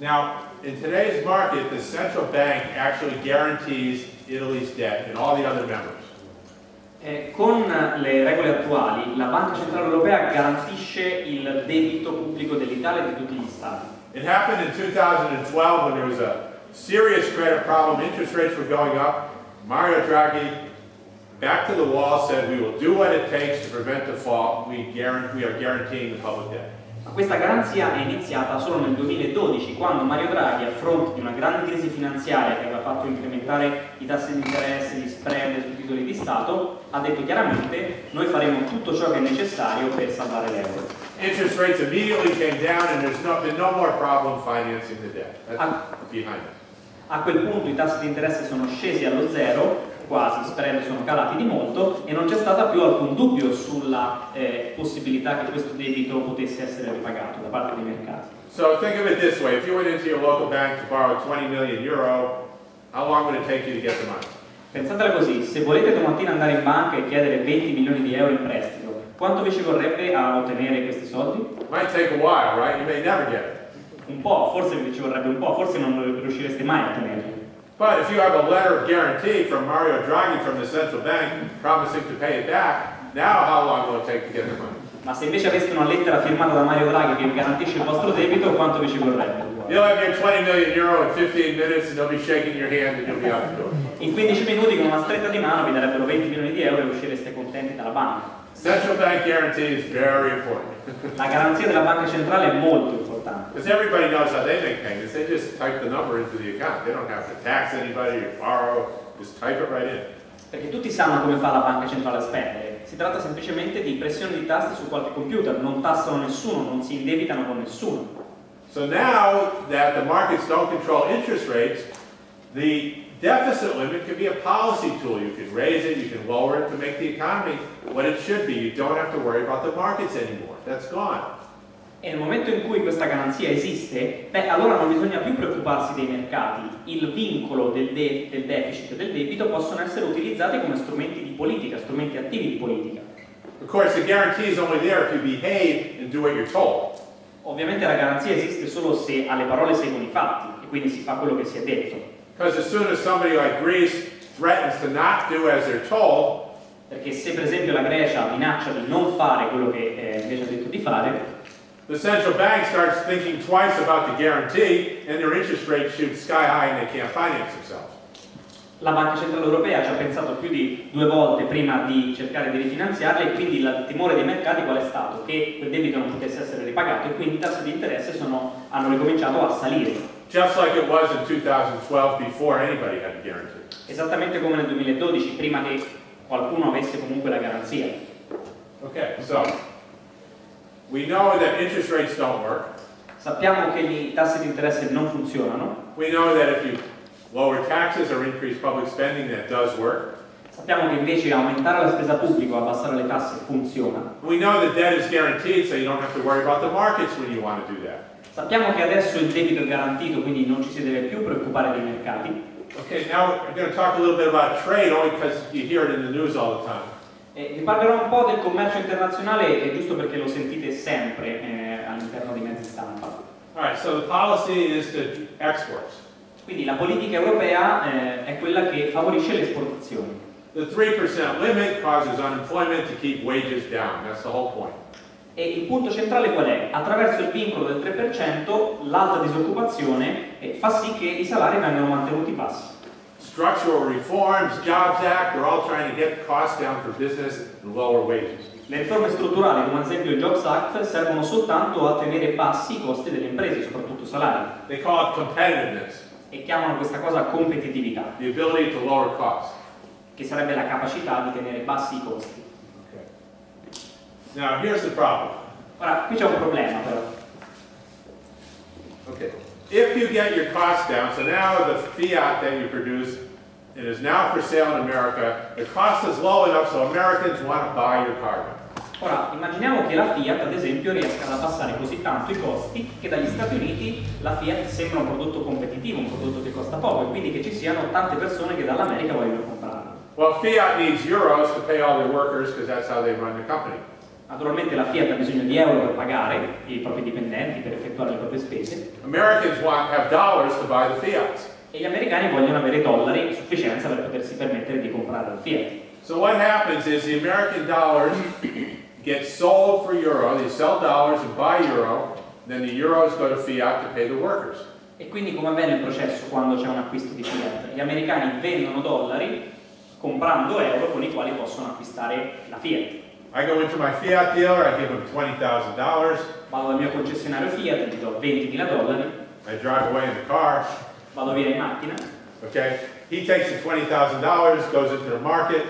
Now, in today's market, the central bank actually guarantees Italy's debt and all the other members. Con le regole attuali, la Banca Centrale Europea garantisce il debito pubblico dell'Italia e di tutti gli Stati. It happened in 2012 when there was a serious credit problem, interest rates were going up. Mario Draghi, back to the wall, said we will do what it takes to prevent default. We are guaranteeing the public debt. Ma questa garanzia è iniziata solo nel 2012, quando Mario Draghi, a fronte di una grande crisi finanziaria che aveva fatto incrementare i tassi di interesse, gli spread sui titoli di Stato, ha detto chiaramente: noi faremo tutto ciò che è necessario per salvare l'euro. Interest rates immediately came down and there's been no more problem financing the debt. That's behind us. A quel punto i tassi di interesse sono scesi allo zero, quasi, gli spread sono calati di molto e non c'è stata più alcun dubbio sulla possibilità che questo debito potesse essere ripagato da parte dei mercati. So think of it this way: if you went into your local bank to borrow 20 million euro, how long would it take you to get the money? Pensatela così: se volete domattina andare in banca e chiedere 20 milioni di euro in prestito, quanto vi ci vorrebbe a ottenere questi soldi? Might take a while, right? You may never get it. Un po', forse vi ci vorrebbe un po', forse non riuscireste mai a ottenerli. But if you have a letter of guarantee from Mario Draghi from the central bank promising to pay it back, now how long will it take to get the money? Ma se invece aveste una lettera firmata da Mario Draghi che vi garantisce il vostro debito, quanto vi ci vorrebbe? You'll have your 20 million euro in 15 minutes and they'll be shaking your hand and you'll be out the door. In 15 minuti con una stretta di mano vi darebbero 20 milioni di euro e uscireste contenti dalla banca. Central bank guarantee is very important. La garanzia della banca centrale è molto importante. Because everybody knows how they make payments. They just type the number into the account. They don't have to tax anybody or borrow. Just type it right in. Perché tutti sanno come fa la banca centrale a spendere. Si tratta semplicemente di pressione di tasti su qualche computer. Non tassano nessuno, non si indebitano con nessuno. So now that the markets don't control interest rates, the deficit limit can be a policy tool. You can raise it, you can lower it to make the economy what it should be. You don't have to worry about the markets anymore. That's gone. E nel momento in cui questa garanzia esiste, allora non bisogna più preoccuparsi dei mercati. Il vincolo del deficit e del debito possono essere utilizzati come strumenti di politica, strumenti attivi di politica. Of course, the guarantee is only there if you behave and do what you're told. Ovviamente la garanzia esiste solo se alle parole seguono i fatti e quindi si fa quello che si è detto. Because as soon as somebody like Greece threatens to not do as they're told, perché se per esempio la Grecia minaccia di non fare quello che Grecia ha detto di fare, the central bank starts thinking twice about the guarantee and their interest rates shoot sky high and they can't finance themselves. La Banca Centrale Europea ci ha pensato più di 2 volte prima di cercare di rifinanziarle e quindi il timore dei mercati qual è stato? Che quel debito non potesse essere ripagato e quindi i tassi di interesse hanno ricominciato a salire. Just like it was in 2012 before anybody had a guarantee. Esattamente come nel 2012, prima che qualcuno avesse comunque la garanzia. Okay, so we know that interest rates don't work. Sappiamo che i tassi di interesse non funzionano. We know that if you lower taxes or increase public spending, that does work. Sappiamo che invece aumentare la spesa pubblica o abbassare le tasse funziona. We know that debt is guaranteed, so you don't have to worry about the markets when you want to do that. Sappiamo che adesso il debito è garantito, quindi non ci si deve più preoccupare dei mercati. Okay, now we're going to talk a little bit about trade, only because you hear it in the news all the time. Vi parlerò un po' del commercio internazionale, giusto perché lo sentite sempre all'interno dei mezzi stampa. All right, so the policy is to export. Quindi la politica europea è quella che favorisce le esportazioni. The 3% limit causes unemployment to keep wages down. That's the whole point. E il punto centrale qual è? Attraverso il vincolo del 3% l'alta disoccupazione fa sì che i salari vengano mantenuti bassi. Structural reforms, Jobs Act, they're all trying to get costs down for business and lower wages. Le riforme strutturali, come ad esempio il Jobs Act, servono soltanto a tenere bassi i costi delle imprese, soprattutto i salari. They call it competitiveness. E chiamano questa cosa competitività. The ability to lower costs. che sarebbe la capacità di tenere bassi i costi. Okay. Now here's the problem. Ora, qui c'è un problema però. Okay. If you get your costs down, so now the fiat that you produce, it is now for sale in America, the cost is low enough so Americans want to buy your car. Ora, immaginiamo che la Fiat, ad esempio, riesca ad abbassare così tanto i costi che dagli Stati Uniti la Fiat sembra un prodotto competitivo, un prodotto che costa poco, e quindi che ci siano tante persone che dall'America vogliono comprarlo. Well, Fiat needs euros to pay all their workers because that's how they run the company. Naturalmente la Fiat ha bisogno di euro per pagare i propri dipendenti, per effettuare le proprie spese. Americans have dollars to buy the Fiats. E gli americani vogliono avere dollari a sufficienza per potersi permettere di comprare la Fiat. So what happens is the American dollars get sold for euro, they sell dollars and buy euro, then the euros go to Fiat to pay the workers. E quindi come avviene il processo quando c'è un acquisto di Fiat? Gli americani vendono dollari comprando euro con i quali possono acquistare la Fiat. I go into my Fiat dealer, I give him $20,000. Vado dal mio concessionario Fiat, gli do $20.000, I drive away in the car. vado via in macchina, Okay, he takes the $20,000, goes into the market,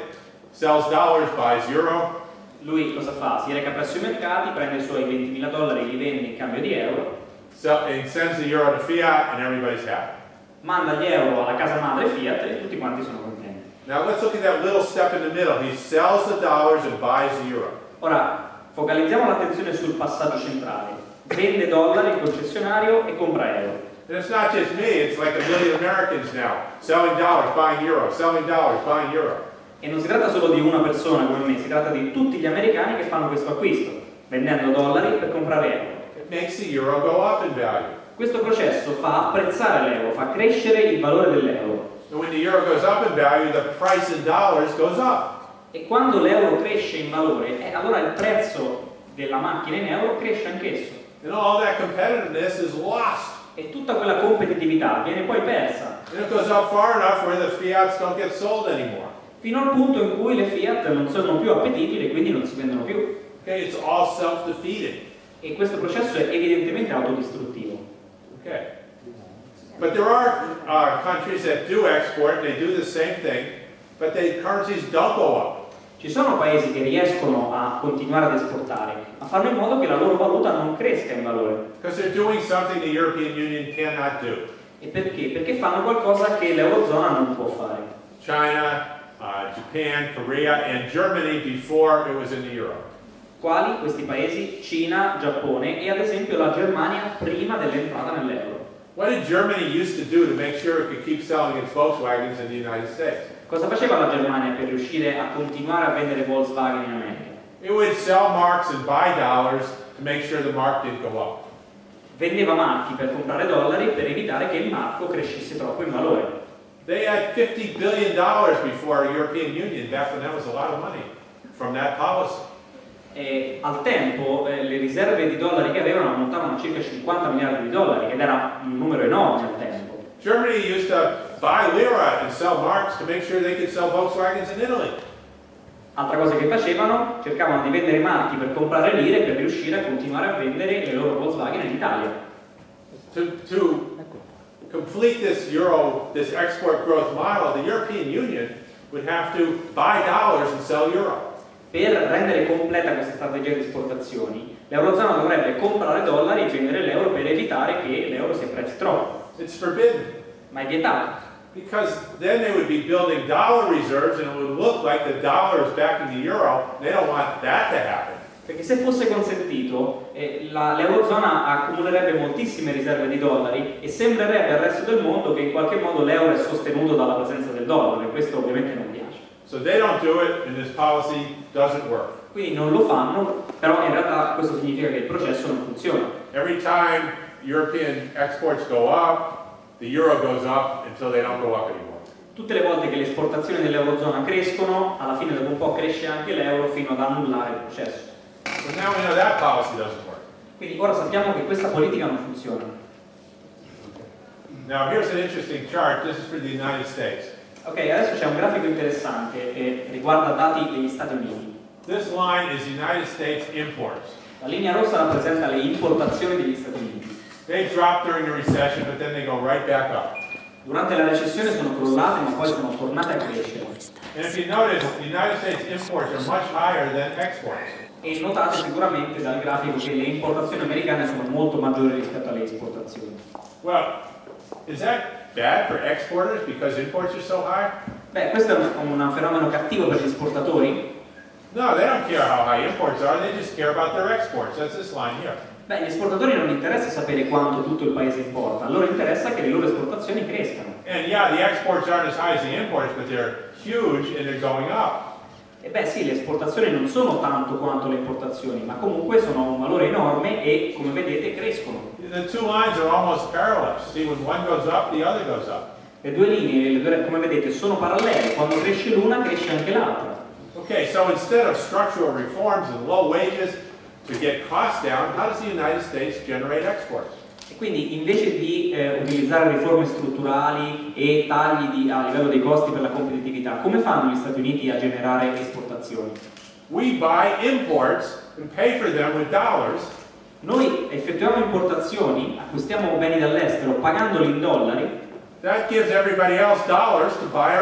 sells dollars, buys euro. lui cosa fa? Si reca presso i mercati, prende i suoi $20.000, li vende in cambio di euro, And sends the euro to Fiat, and everybody's happy. manda gli euro alla casa madre Fiat e tutti quanti sono contenti. Now let's look at that little step in the middle. He sells the dollars and buys the euro. Ora, focalizziamo l'attenzione sul passaggio centrale. Vende dollari il concessionario e compra euro. And it's not just me, it's like a million Americans now. Selling dollars, buying euro, selling dollars, buying euro. E non si tratta solo di una persona come me, si tratta di tutti gli americani che fanno questo acquisto, vendendo dollari per comprare euro. It makes the euro go up in value. Questo processo fa apprezzare l'euro, fa crescere il valore dell'euro. And when the euro goes up in value, the price in dollars goes up. E quando l'euro cresce in valore, allora il prezzo della macchina in euro cresce anch'esso. And all that competitiveness is lost. E tutta quella competitività viene poi persa, And it goes up far enough where the Fiats don't get sold anymore. fino al punto in cui le Fiat non sono più appetibili e quindi non si vendono più. Okay, it's all self-defeating. E questo processo è evidentemente autodistruttivo. Okay. But there are countries that do export, they do the same thing, but the currencies don't go up. Ci sono paesi che riescono a continuare ad esportare, ma fanno in modo che la loro valuta non cresca in valore. Because they're doing something the European Union cannot do. E perché? Perché fanno qualcosa che l'Eurozona non può fare. China, Japan, Korea, and Germany before it was in the euro. Quali? Questi paesi? Cina, Giappone e ad esempio la Germania prima dell'entrata nell'euro. What did Germany used to do to make sure it could keep selling its Volkswagens in the United States? Cosa faceva la Germania per riuscire a continuare a vendere Volkswagen in America? It would sell marks and buy dollars to make sure the mark didn't go up. Vendeva marchi per comprare dollari per evitare che il marco crescesse troppo in valore. They had $50 billion before the European Union, back when that was a lot of money, from that policy. E al tempo le riserve di dollari che avevano ammontavano a circa 50 miliardi di dollari ed era un numero enorme al tempo. Germany used to buy lira and sell marks to make sure they could sell Volkswagens in Italy. Altra cosa che facevano, cercavano di vendere marchi per comprare lire per riuscire a continuare a vendere le loro Volkswagen in Italia. To complete this export growth model, the European Union would have to buy dollars and sell euro. Per rendere completa questa strategia di esportazioni, l'Eurozona dovrebbe comprare dollari e vendere l'euro per evitare che l'euro si apprezzi troppo. It's forbidden. Ma è vietato. Because then they would be building dollar reserves and it would look like the dollar is backing the euro. They don't want that to happen. Perché se fosse consentito, l'Eurozona accumulerebbe moltissime riserve di dollari e sembrerebbe al resto del mondo che in qualche modo l'euro è sostenuto dalla presenza del dollaro, e questo ovviamente non piace. So they don't do it and this policy doesn't work. Quindi non lo fanno, però in realtà questo significa che il processo non funziona. Every time European exports go up, the euro goes up until they don't go up anymore. Tutte le volte che le esportazioni dell'Eurozona crescono, alla fine dopo un po' cresce anche l'euro fino ad annullare il processo. So now we know that policy doesn't work. Quindi ora sappiamo che questa politica non funziona. Now here's an interesting chart. This is for the United States. Ok, adesso c'è un grafico interessante che riguarda dati degli Stati Uniti. This line is United States imports. La linea rossa rappresenta le importazioni degli Stati Uniti. They drop during the recession, but then they go right back up. Durante la recessione sono crollate, ma poi sono tornate a crescere. And if you notice, the United States imports are much higher than exports. E notate sicuramente dal grafico che le importazioni americane sono molto maggiori rispetto alle esportazioni. Well, is that bad for exporters because imports are so high? Beh, questo è un fenomeno cattivo per gli esportatori? No, they don't care how high imports are, they just care about their exports. That's this line here. Beh, agli esportatori non interessa sapere quanto tutto il paese importa, a loro interessa che le loro esportazioni crescano. And yeah, the exports aren't as high as the imports, but they're huge and they're going up. E beh sì, le esportazioni non sono tanto quanto le importazioni, ma comunque sono un valore enorme e, come vedete, crescono. The two lines are almost parallel. See, when one goes up, the other goes up. Le due linee, come vedete, sono parallele, quando cresce l'una cresce anche l'altra. Okay, so instead of structural reforms and low wages to get costs down, how does the United States generate exports? E quindi invece di utilizzare riforme strutturali e tagli a livello dei costi per la competitività, come fanno gli Stati Uniti a generare esportazioni? We buy imports and pay for them with dollars. Noi effettuiamo importazioni, acquistiamo beni dall'estero pagandoli in dollari. That gives everybody else dollars to buy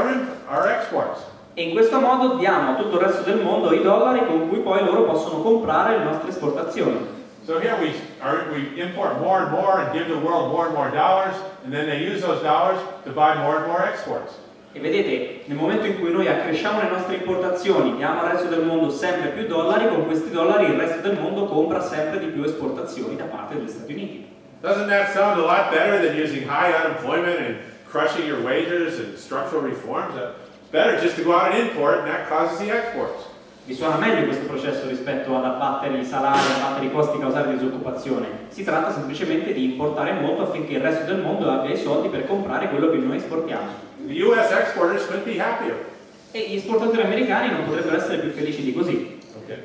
our exports. E in questo modo diamo a tutto il resto del mondo i dollari con cui poi loro possono comprare le nostre esportazioni. So here we import more and give the world more and more dollars, and then they use those dollars to buy more and more exports. E vedete, nel momento in cui noi accresciamo le nostre importazioni, diamo al resto del mondo sempre più dollari, con questi dollari il resto del mondo compra sempre di più esportazioni da parte degli Stati Uniti. Doesn't that sound a lot better than using high unemployment and crushing your wages and structural reforms? It's better just to go out and import, and that causes the exports. Vi suona meglio questo processo rispetto ad abbattere i salari, abbattere i costi causati da disoccupazione? Si tratta semplicemente di importare molto affinché il resto del mondo abbia i soldi per comprare quello che noi esportiamo. The US exporters couldn't be happier. E gli esportatori americani non potrebbero essere più felici di così. Okay.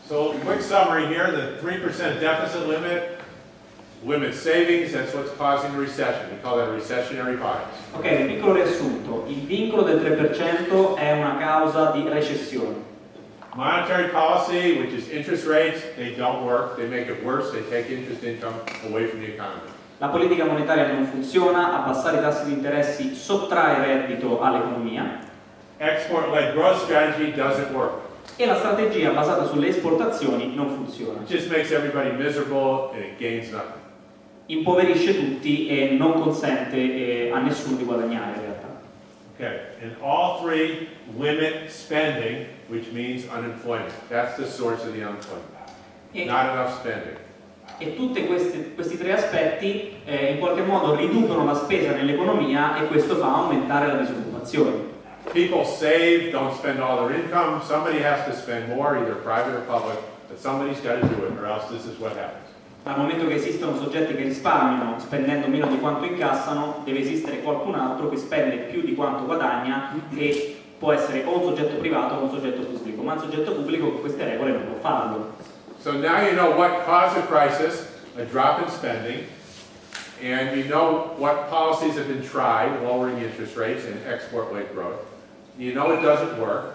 So, quick summary here, the 3% deficit limit limits savings, that's what's causing the recession. We call that a recessionary bias. Ok, un piccolo riassunto. Il vincolo del 3% è una causa di recessione. Monetary policy, which is interest rates, they don't work, they make it worse, they take interest income away from the economy. La politica monetaria non funziona, abbassare i tassi di interessi sottrae reddito all'economia. Export-led growth strategy doesn't work. E la strategia basata sulle esportazioni non funziona. It just makes everybody miserable and it gains nothing. Impoverisce tutti e non consente a nessuno di guadagnare in realtà. Okay, and all three limit spending, which means unemployment. That's the source of the unemployment. Not enough spending. E tutti questi tre aspetti in qualche modo riducono la spesa nell'economia e questo fa aumentare la disoccupazione. People save, don't spend all their income. Somebody has to spend more, either private or public, but somebody's got to do it, or else this is what happens. Dal momento che esistono soggetti che risparmiano spendendo meno di quanto incassano, deve esistere qualcun altro che spende più di quanto guadagna e può essere o un soggetto privato o un soggetto pubblico, ma il soggetto pubblico con queste regole non può farlo. So now you know what caused the crisis, a drop in spending, and you know what policies have been tried, lowering interest rates and export-led growth. You know it doesn't work,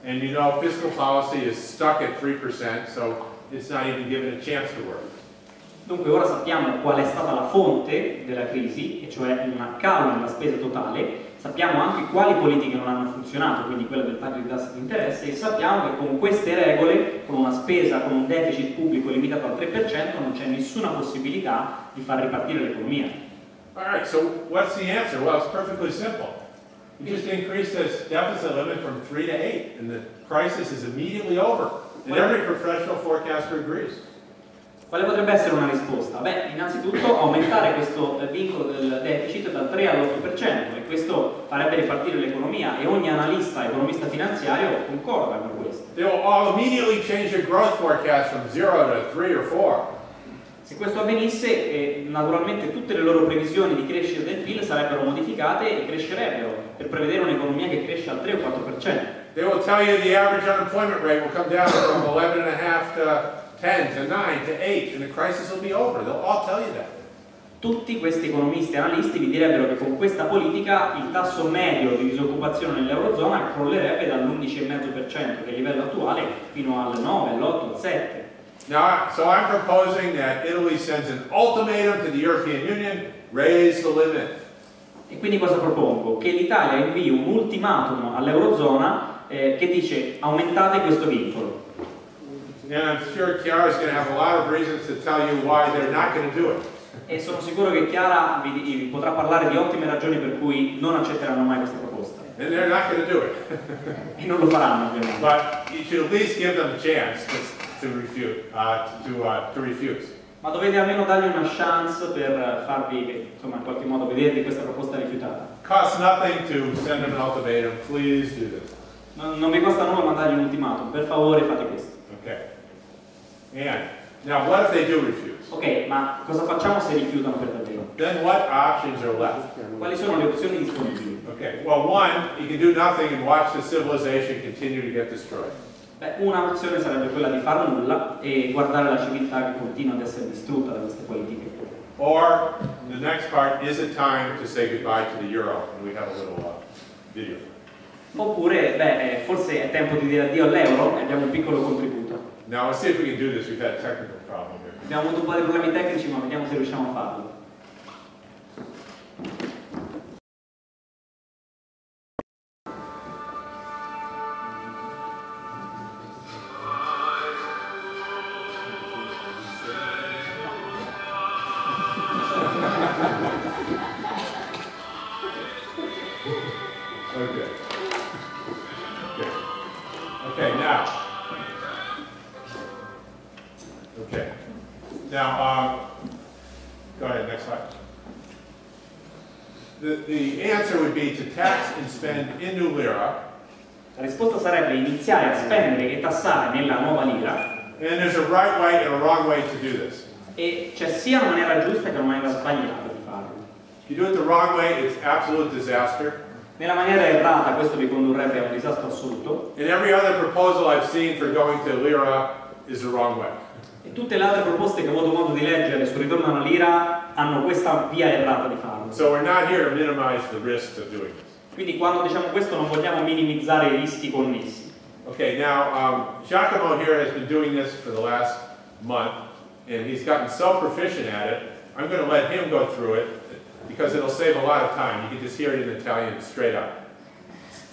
and you know fiscal policy is stuck at 3%, so it's not even given a chance to work. Dunque ora sappiamo qual è stata la fonte della crisi, e cioè una calo nella spesa totale, sappiamo anche quali politiche non hanno funzionato, quindi quella del taglio di tassi di interesse, e sappiamo che con queste regole, con una spesa, con un deficit pubblico limitato al 3%, non c'è nessuna possibilità di far ripartire l'economia. Alright, so what's the answer? Well, it's perfectly simple. You just increase this deficit limit from 3 to 8, and the crisis is immediately over. And every professional forecaster agrees. Quale potrebbe essere una risposta? Beh, innanzitutto aumentare questo vincolo del deficit dal 3 all'8% e questo farebbe ripartire l'economia e ogni analista, economista finanziario concorda con questo. They will all immediately change their growth forecast from 0 to 3 or 4. Se questo avvenisse, naturalmente tutte le loro previsioni di crescita del PIL sarebbero modificate e crescerebbero per prevedere un'economia che cresce al 3 o 4%. They will tell you the average unemployment rate will come down from 11.5 to 10 to 9 to 8 and the crisis will be over. They'll all tell you that. Tutti questi economisti e analisti vi direbbero che con questa politica il tasso medio di disoccupazione nell'Eurozona crollerebbe dall'11,5%, che è il livello attuale, fino al 9, all'8, al 7%. Now, so I'm proposing that Italy sends an ultimatum to the European Union, raise the limit. E quindi cosa propongo? Che l'Italia invii un ultimatum all'Eurozona che dice aumentate questo vincolo. And I'm sure Chiara is going to have a lot of reasons to tell you why they're not going to do it. E sono sicuro che Chiara vi potrà parlare di ottime ragioni per cui non accetteranno mai questa proposta. And they're not going to do it. E non lo faranno, ovviamente. But you should at least give them a chance to refute, to refuse. Ma dovete almeno dargli una chance per farvi, insomma, in qualche modo vedervi questa proposta rifiutata. Costs nothing to send them an ultimatum. Please do this. Non vi costa nulla mandargli un ultimatum, per favore fate questo. Okay. And now, what if they do refuse? Ok, ma cosa facciamo se rifiutano per davvero? Then what options are left? Quali sono le opzioni disponibili? Okay. Well, one, you can do nothing and watch the civilization continue to get destroyed. Beh, una opzione sarebbe quella di far nulla e guardare la civiltà che continua ad essere distrutta da queste politiche. Or the next part, is it time to say goodbye to the euro? And we have a little video. Oppure, beh, forse è tempo di dire addio all'euro e abbiamo un piccolo contributo. Now let's see if we can do this. We've had a technical problem here. Abbiamo avuto un po' di problemi tecnici, ma vediamo se riusciamo a farlo. Okay. Okay. Okay, now. Okay. Now, go ahead, next slide. The answer would be to tax and spend in new lira. La risposta sarebbe iniziare a spendere e tassare nella nuova lira. And there's a right way and a wrong way to do this. E c'è sia una maniera giusta che una maniera sbagliata di farlo. If you do it the wrong way, it's absolute disaster. Nella maniera errata questo vi condurrebbe a un disastro assoluto. And every other proposal I've seen for going to lira is the wrong way. E tutte le altre proposte che ho avuto modo di leggere sul ritorno alla lira hanno questa via errata di farlo. So we're not here to minimize the risks of doing this. Quindi quando diciamo questo non vogliamo minimizzare i rischi connessi. Okay, now Giacomo here has been doing this for the last month, and he's gotten so proficient at it. I'm going to let him go through it because it'll save a lot of time. You can just hear it in Italian straight up.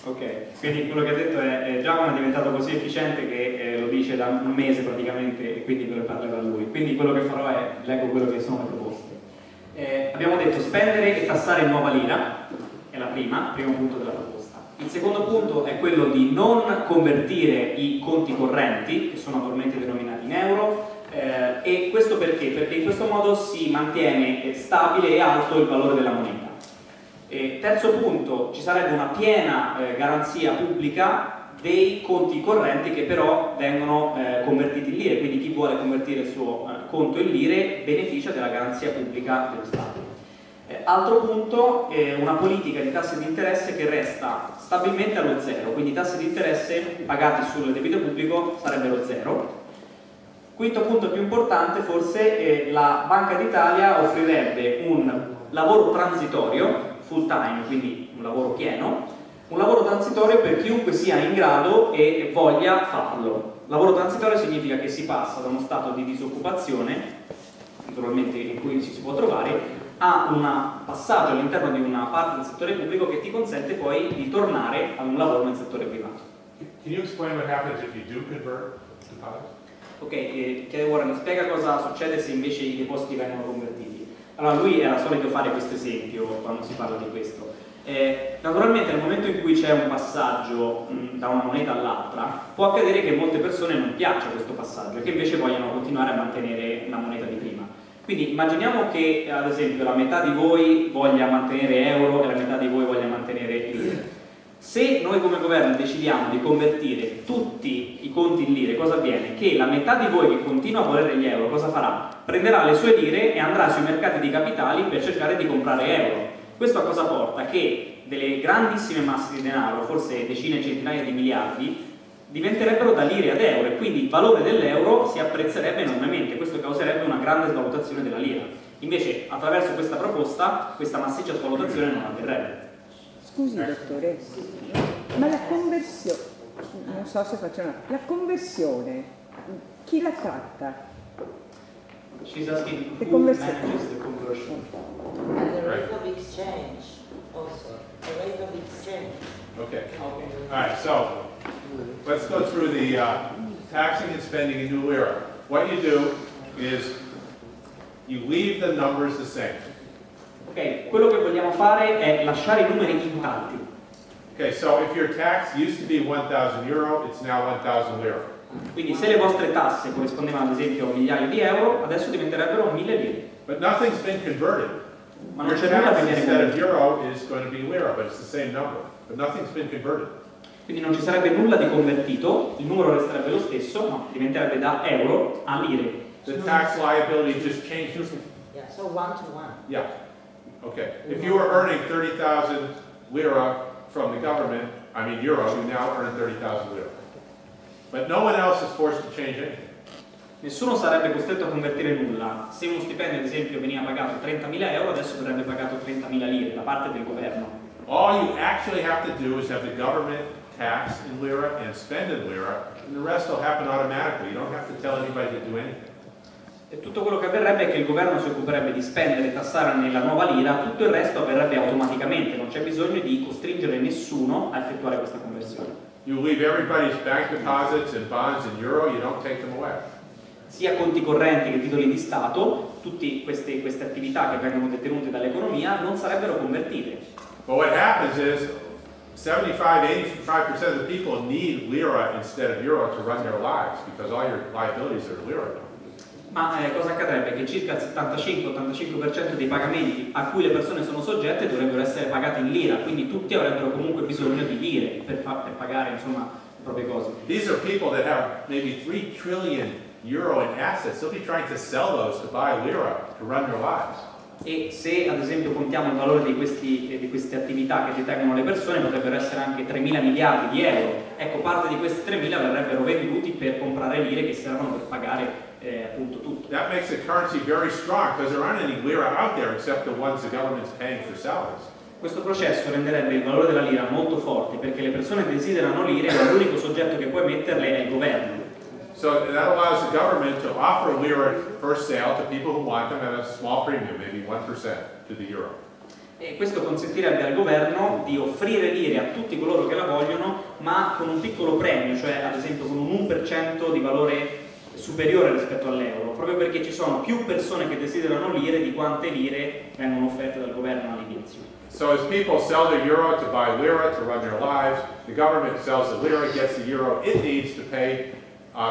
Ok, quindi quello che ha detto è Giacomo è diventato così efficiente che lo dice da un mese praticamente e quindi ve ne parlerà lui. Quindi quello che farò è leggo quello che sono le proposte. Abbiamo detto spendere e tassare in nuova lira, è il primo punto della proposta. Il secondo punto è quello di non convertire i conti correnti, che sono attualmente denominati in euro, e questo perché? Perché in questo modo si mantiene stabile e alto il valore della moneta. Terzo punto, ci sarebbe una piena garanzia pubblica dei conti correnti che però vengono convertiti in lire, quindi chi vuole convertire il suo conto in lire beneficia della garanzia pubblica dello Stato. Altro punto, una politica di tassi di interesse che resta stabilmente allo zero, quindi i tassi di interesse pagati sul debito pubblico sarebbero zero. Quinto punto più importante, forse la Banca d'Italia offrirebbe un lavoro transitorio, full time, quindi un lavoro pieno, un lavoro transitorio per chiunque sia in grado e voglia farlo. Lavoro transitorio significa che si passa da uno stato di disoccupazione, naturalmente in cui ci si può trovare, a un passaggio all'interno di una parte del settore pubblico che ti consente poi di tornare ad un lavoro nel settore privato. Can you explain what happens if you do convert deposits? Ok, Chiede Warren, spiega cosa succede se invece i depositi vengono convertiti. Allora, lui era solito fare questo esempio quando si parla di questo. Naturalmente nel momento in cui c'è un passaggio da una moneta all'altra, può accadere che molte persone non piaccia questo passaggio e che invece vogliono continuare a mantenere la moneta di prima. Quindi immaginiamo che ad esempio la metà di voi voglia mantenere euro e la metà di voi voglia mantenere lire. Se noi come governo decidiamo di convertire tutti i conti in lire, cosa avviene? Che la metà di voi che continua a volere gli euro, cosa farà? Prenderà le sue lire e andrà sui mercati di capitali per cercare di comprare euro. Questo a cosa porta? Che delle grandissime masse di denaro, forse decine e centinaia di miliardi, diventerebbero da lire ad euro e quindi il valore dell'euro si apprezzerebbe enormemente. Questo causerebbe una grande svalutazione della lira. Invece attraverso questa proposta questa massiccia svalutazione non avverrebbe. Scusi dottore, ma la conversione, non so se faccio la conversione chi la tratta? She's asking The who conversion. manages the conversion. And the rate of exchange also. The rate of exchange. Okay. Okay. All right, so let's go through the taxing and spending in new lira. What you do is you leave the numbers the same. Ok, quello che vogliamo fare è lasciare i numeri intatti. Okay, so if your tax used to be 1,000 euro, it's now 1,000 lira. Quindi se le vostre tasse corrispondevano ad esempio a un migliaio di euro, adesso diventerebbero 1000 lire. But nothing's been converted. Ma non Your c'è nulla tax che viene instead of convertito. euro is going to be lira, but it's the same number. But nothing's been converted. Quindi non ci sarebbe nulla di convertito, il numero resterebbe lo stesso, ma diventerebbe da euro a lire. The tax liability just changes. Yeah, so 1 to 1. Yeah. Okay. If you were earning 30,000 lira from the government, I mean euro, you now earn 30,000 lira. But no one else is forced to change anything. Nessuno sarebbe costretto a convertire nulla. Se uno stipendio ad esempio veniva pagato 30.000 euro, adesso verrebbe pagato 30.000 lire da parte del governo. All you actually have to do is have the government tax in lira and spend in lira, and the rest will happen automatically. You don't have to tell anybody to do anything. E tutto quello che avverrebbe è che il governo si occuperebbe di spendere e tassare nella nuova lira, tutto il resto avverrebbe automaticamente, non c'è bisogno di costringere nessuno a effettuare questa conversione. You leave everybody's bank deposits and bonds in euro, you don't take them away. Sia conti correnti che titoli di Stato, tutte queste attività che vengono detenute dall'economia non sarebbero convertite. But what happens is 75–85% of the people need lira instead of euro to run their lives because all your liabilities are lira now. Ma cosa accadrebbe? Che circa il 75-85% dei pagamenti a cui le persone sono soggette dovrebbero essere pagati in lira, quindi tutti avrebbero comunque bisogno di lire per pagare insomma le proprie cose. These are people that have maybe 3 trillion euro in assets. They'll be trying to sell those to buy lira to run their lives. E se ad esempio contiamo il valore di queste attività che detengono le persone, potrebbero essere anche 3.000 miliardi di euro. Ecco, parte di questi 3.000 verrebbero venduti per comprare lire che servono per pagare appunto tutto. That makes the currency very strong because there aren't any lira out there except the ones the government's paying for salaries. Questo processo renderebbe il valore della lira molto forte perché le persone desiderano lire, ma l'unico soggetto che può emetterle è il governo. So that allows the government to offer lira for sale to people who want them at a small premium, maybe 1% to the euro. E questo consentirebbe al governo di offrire lire a tutti coloro che la vogliono, ma con un piccolo premio, cioè ad esempio con un 1% di valore superiore rispetto all'euro, proprio perché ci sono più persone che desiderano lire di quante lire vengono offerte dal governo all'inizio. So as people sell their euro to buy lira to run their lives, the government sells the lira, gets the euro it needs to pay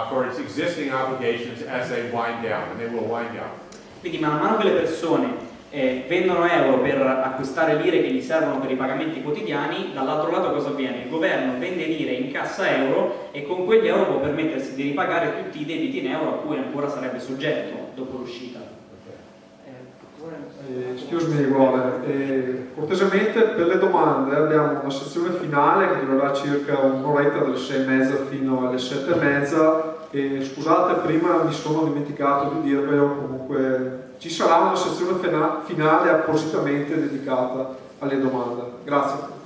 for its existing obligations as they wind down, and they will wind down. Quindi man mano che le persone vendono euro per acquistare lire che gli servono per i pagamenti quotidiani, dall'altro lato cosa avviene? Il governo vende lire in cassa euro e con quegli euro può permettersi di ripagare tutti i debiti in euro a cui ancora sarebbe soggetto dopo l'uscita. Excuse me, Robert. Cortesemente per le domande abbiamo una sezione finale che durerà circa un'oretta dalle 6:30 fino alle 7:30 e scusate, prima mi sono dimenticato di dirvelo, comunque ci sarà una sezione finale appositamente dedicata alle domande. Grazie.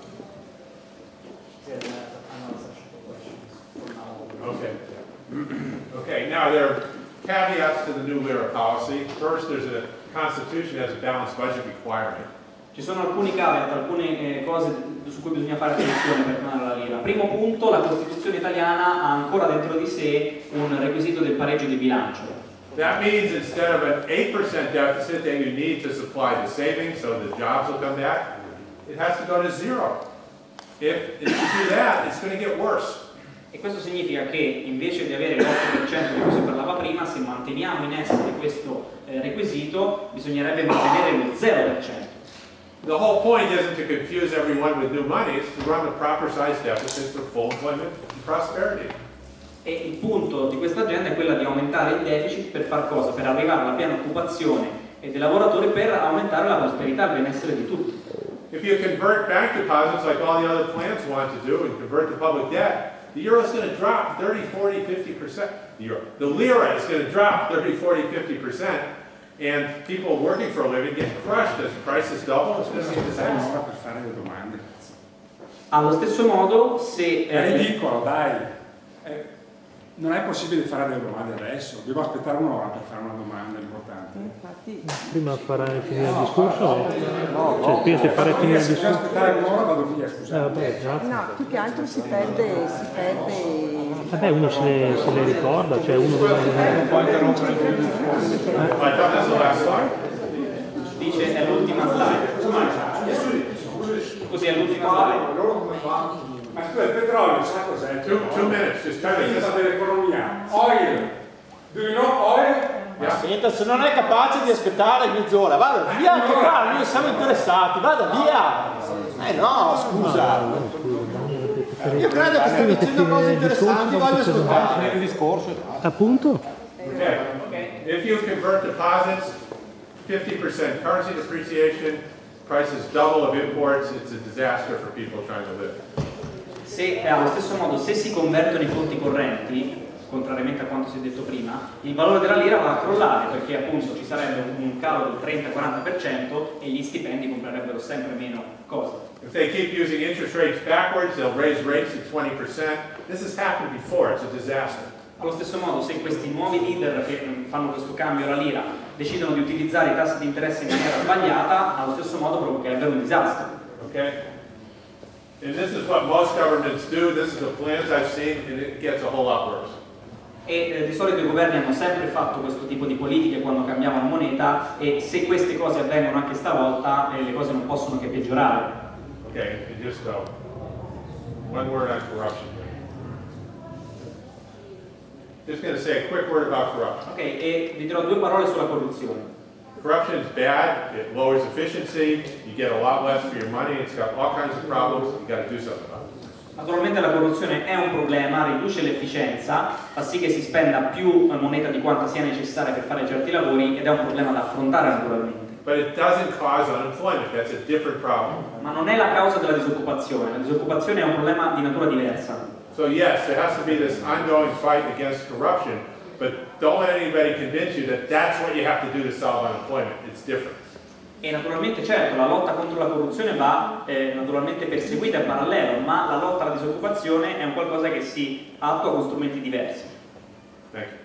Okay, now there are caveats to the new lira policy. First, there's a Constitution has a balanced budget requirement. Ci sono alcuni caveat, alcune cose su cui bisogna fare attenzione per tornare alla lira. Primo punto, la Costituzione italiana ha ancora dentro di sé un requisito del pareggio di bilancio. That means instead of an 8% deficit that you need to supply the savings so the jobs will come back, it has to go to zero. If you do that, it's going to get worse. E questo significa che invece di avere l'8% di cui si parlava prima, se manteniamo in essere questo requisito, bisognerebbe mantenere lo 0%. The whole point isn't to confuse everyone with new money, it's to run the proper size deficits for full employment and prosperity. E il punto di questa agenda è quella di aumentare il deficit per far cosa? Per arrivare alla piena occupazione e dei lavoratori, per aumentare la prosperità e il benessere di tutti. If you convert bank deposits like all the other plans want to do and convert the public debt, the euro is going to drop 30, 40, 50%. The lira is going to drop 30, 40, 50%, and people working for a living get crushed as prices double. It's going to be a disaster. Per fare le domande. Allo stesso modo, se... È ridicolo, dai. non è possibile fare delle domande adesso, devo aspettare un'ora per fare una domanda importante. Infatti, Prima fare finire il discorso? Cioè, prima di fare finire il Se devo discorso? aspettare un'ora vado via, scusate. Vabbè, già. no, più che altro si perde. Vabbè, uno se le ricorda, cioè uno deve... Dice è l'ultima slide. Scusi, è l'ultima slide. Loro come fanno? Ma scusa, il petrolio, sa cos'è? 2 minutes, just 2 minutes. Vista dell'economia. Oil. Do you know oil? Ma senta, se non è capace di aspettare mezz'ora, vada via, che qua noi siamo interessati, vada via! No, scusa! Io credo che stia dicendo cose interessanti, voglio ascoltare il discorso. Appunto? Okay. If you convert deposits, 50% currency depreciation, prices double of imports, it's a disaster for people trying to live. Se, allo stesso modo, se si convertono i conti correnti, contrariamente a quanto si è detto prima, il valore della lira va a crollare perché appunto ci sarebbe un calo del 30-40% e gli stipendi comprerebbero sempre meno cose. If they keep using interest rates backwards, they'll raise rates at 20%. This has happened before, it's a disaster. Allo stesso modo, se questi nuovi leader che fanno questo cambio alla lira decidono di utilizzare i tassi di interesse in maniera sbagliata, allo stesso modo provocherebbero un disastro. Okay? And this is what most governments do. This is the plans I've seen, and it gets a whole lot worse. E di solito i governi hanno sempre fatto questo tipo di politiche quando cambiavano moneta e se queste cose avvengono anche stavolta le cose non possono che peggiorare. Okay, and just one word on corruption. Just going to say a quick word about corruption. Ok, e vi dirò 2 parole sulla corruzione. Corruption is bad. It lowers efficiency. You get a lot less for your money. It's got all kinds of problems. You got to do something about it. Naturalmente la corruzione è un problema, riduce l'efficienza, fa sì che si spenda più moneta di quanta sia necessaria per fare certi lavori ed è un problema da affrontare naturalmente. But it doesn't cause unemployment. That's a different problem. Ma non è la causa della disoccupazione, la disoccupazione è un problema di natura diversa. So yes, there has to be this ongoing fight against corruption, but don't let anybody convince you that that's what you have to do to solve unemployment. It's different. E naturalmente certo, la lotta contro la corruzione va naturalmente perseguita in parallelo, ma la lotta alla disoccupazione è un qualcosa che si attua con strumenti diversi. Thank you.